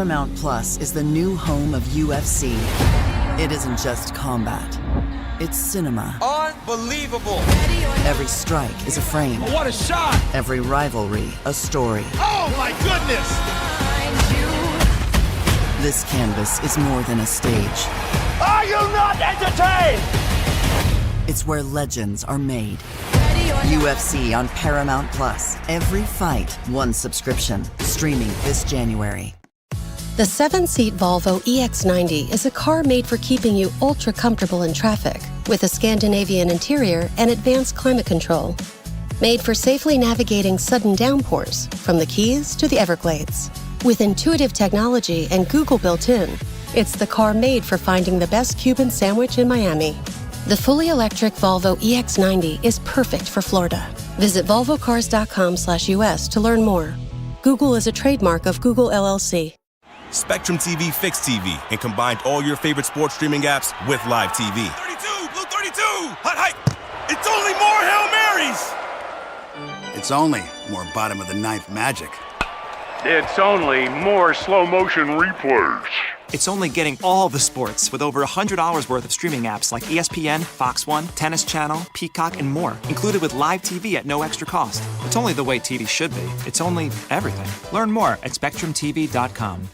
Paramount Plus is the new home of UFC. It isn't just combat. It's cinema. Unbelievable! Every strike is a frame. What a shot! Every rivalry, a story. Oh my goodness! This canvas is more than a stage. Are you not entertained? It's where legends are made. UFC on Paramount Plus. Every fight, one subscription. Streaming this January. The 7-seat Volvo EX90 is a car made for keeping you ultra comfortable in traffic, with a Scandinavian interior and advanced climate control. Made for safely navigating sudden downpours, from the Keys to the Everglades. With intuitive technology and Google built in, it's the car made for finding the best Cuban sandwich in Miami. The fully electric Volvo EX90 is perfect for Florida. Visit volvocars.com/US to learn more. Google is a trademark of Google LLC. Spectrum TV Fixed TV and combined all your favorite sports streaming apps with live TV. 32! Blue 32! Hot hike! It's only more Hail Marys! It's only more bottom of the ninth magic. It's only more slow motion replays. It's only getting all the sports with over $100 worth of streaming apps like ESPN, Fox One, Tennis Channel, Peacock, and more, included with live TV at no extra cost. It's only the way TV should be. It's only everything. Learn more at SpectrumTV.com.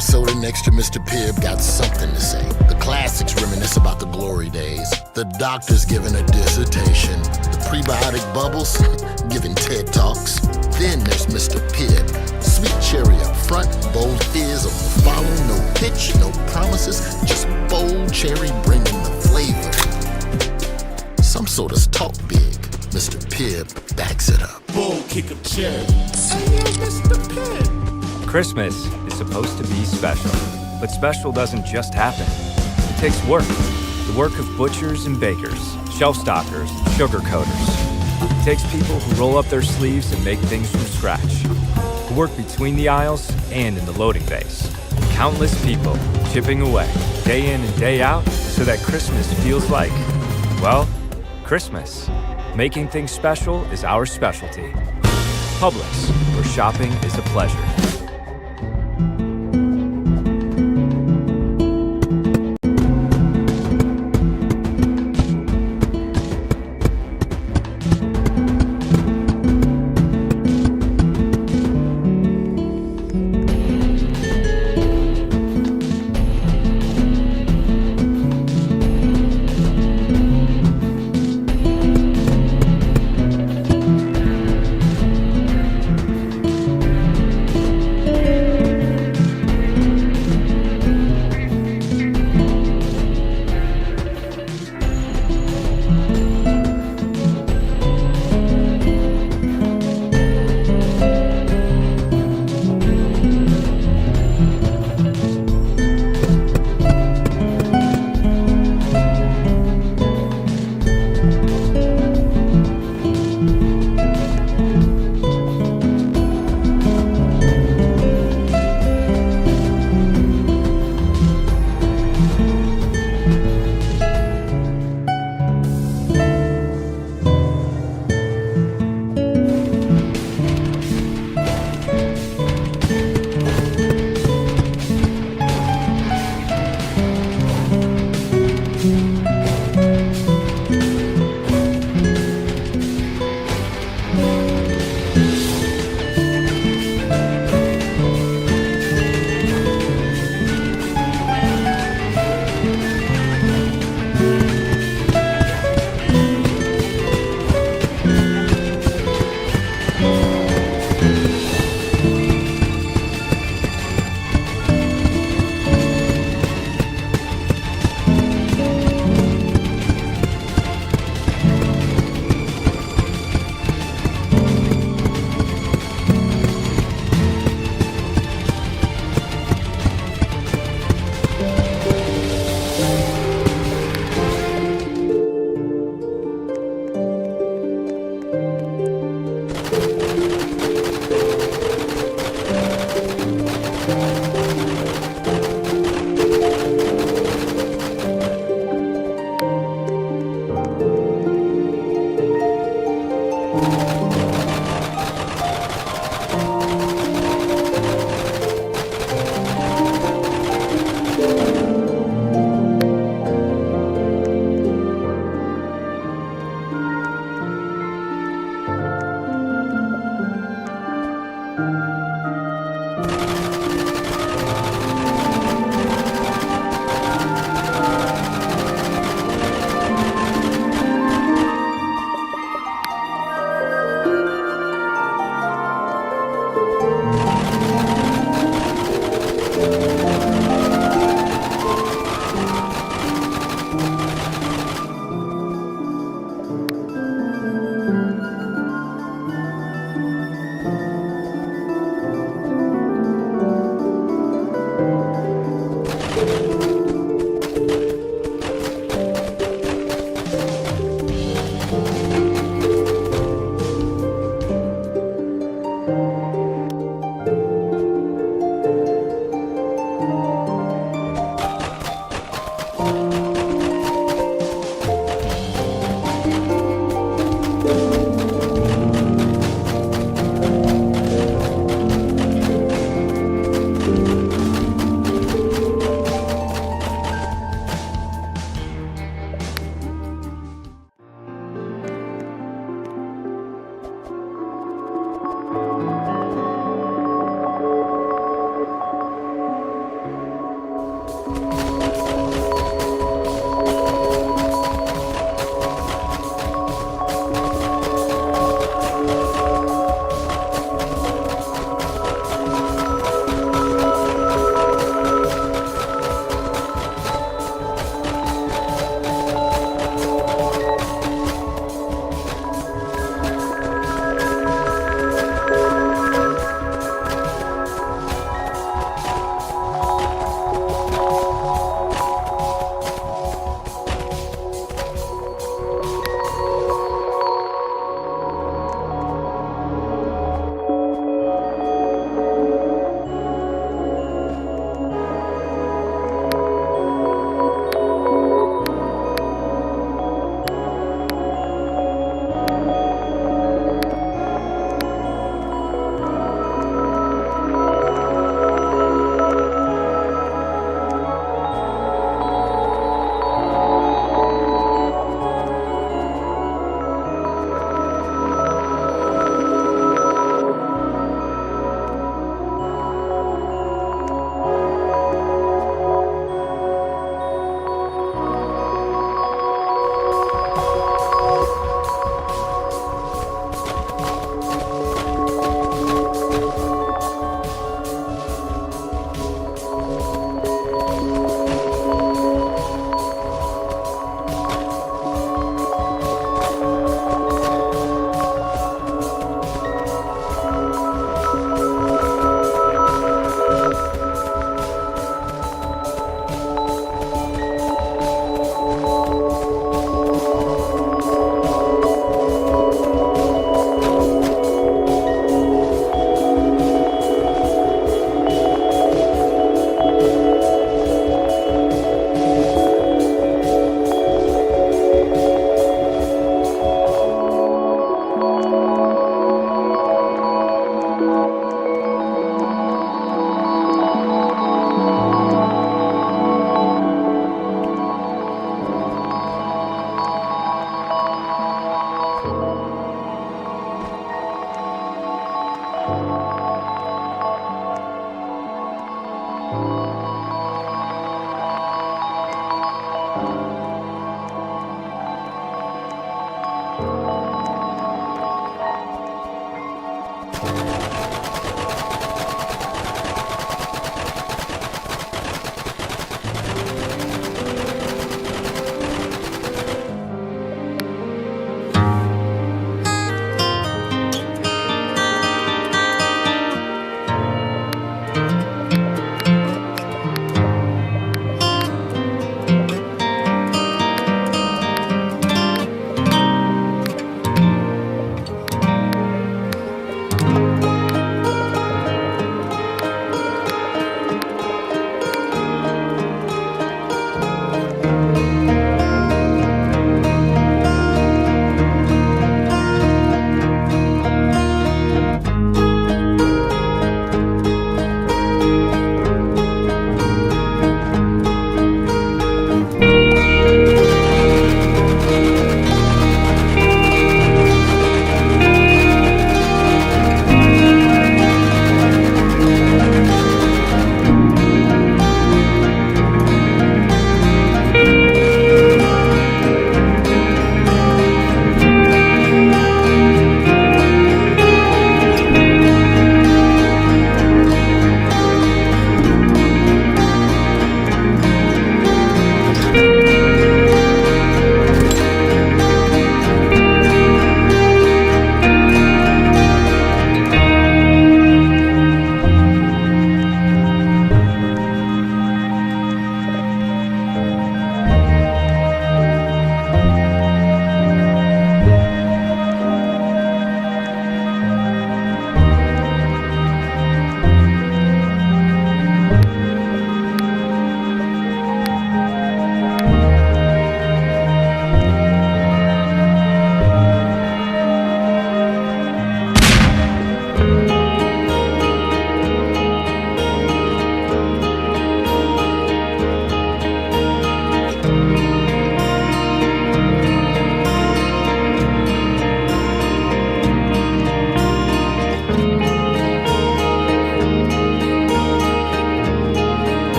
cherry soda next to Mr. Pibb got something to say. The classics reminisce about the glory days. The doctor's giving a dissertation. The prebiotic bubbles giving TED Talks. Then there's Mr. Pibb. Sweet cherry up front, bold fizz on the follow. No pitch, no promises, just bold cherry bringing the flavor. Some sodas talk big. Mr. Pibb backs it up. Bold kick of cherry. Mr. Pibb. Christmas is supposed to be special, but special doesn't just happen. It takes work. The work of butchers and bakers, shelf stockers, sugar coaters. It takes people who roll up their sleeves and make things from scratch, who work between the aisles and in the loading bays. Countless people chipping away, day in and day out, so that Christmas feels like, well, Christmas. Making things special is our specialty. Publix, where shopping is a pleasure.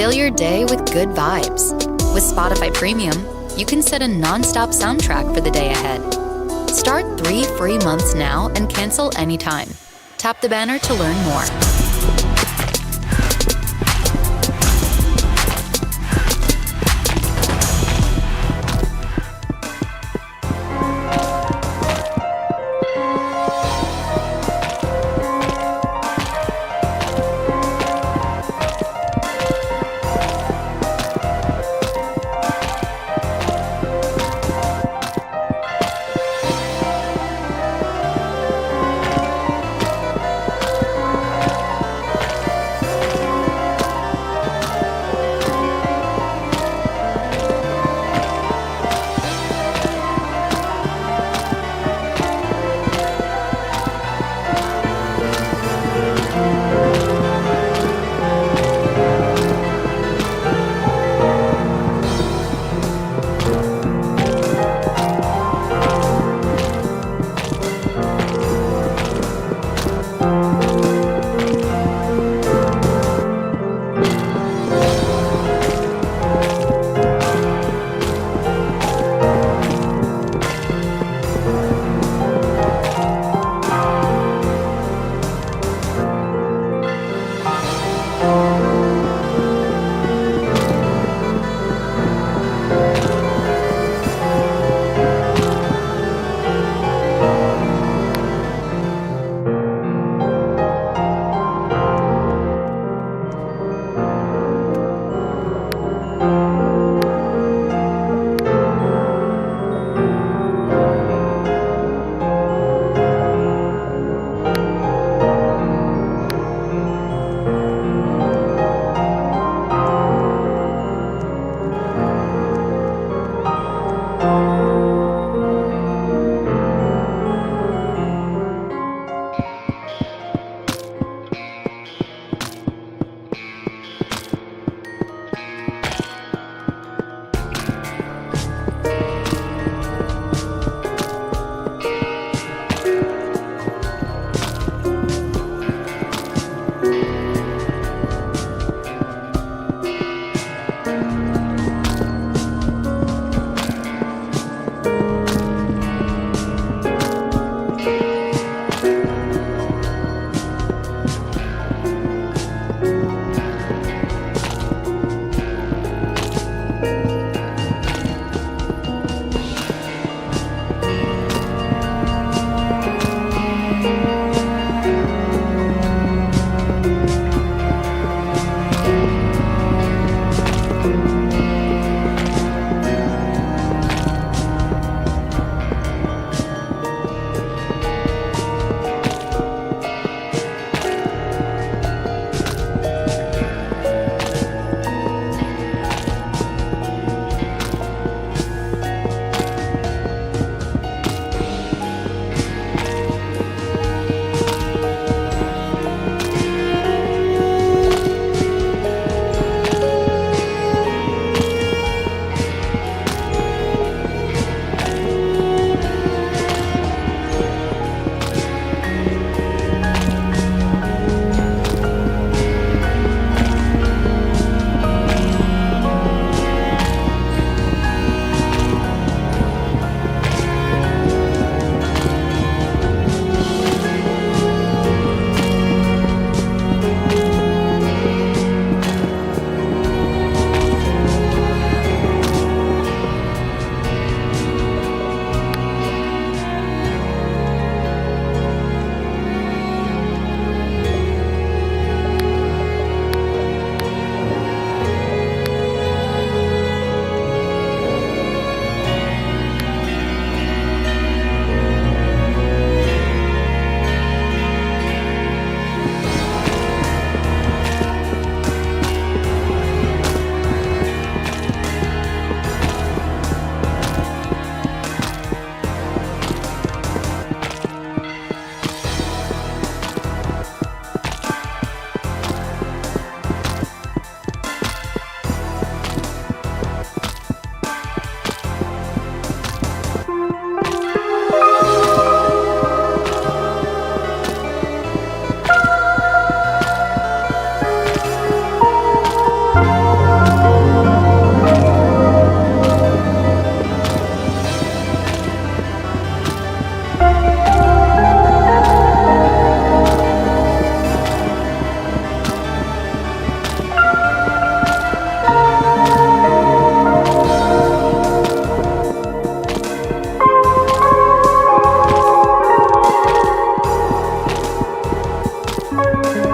Fill your day with good vibes. With Spotify Premium, you can set a non-stop soundtrack for the day ahead. Start 3 free months now and cancel anytime. Tap the banner to learn more. you.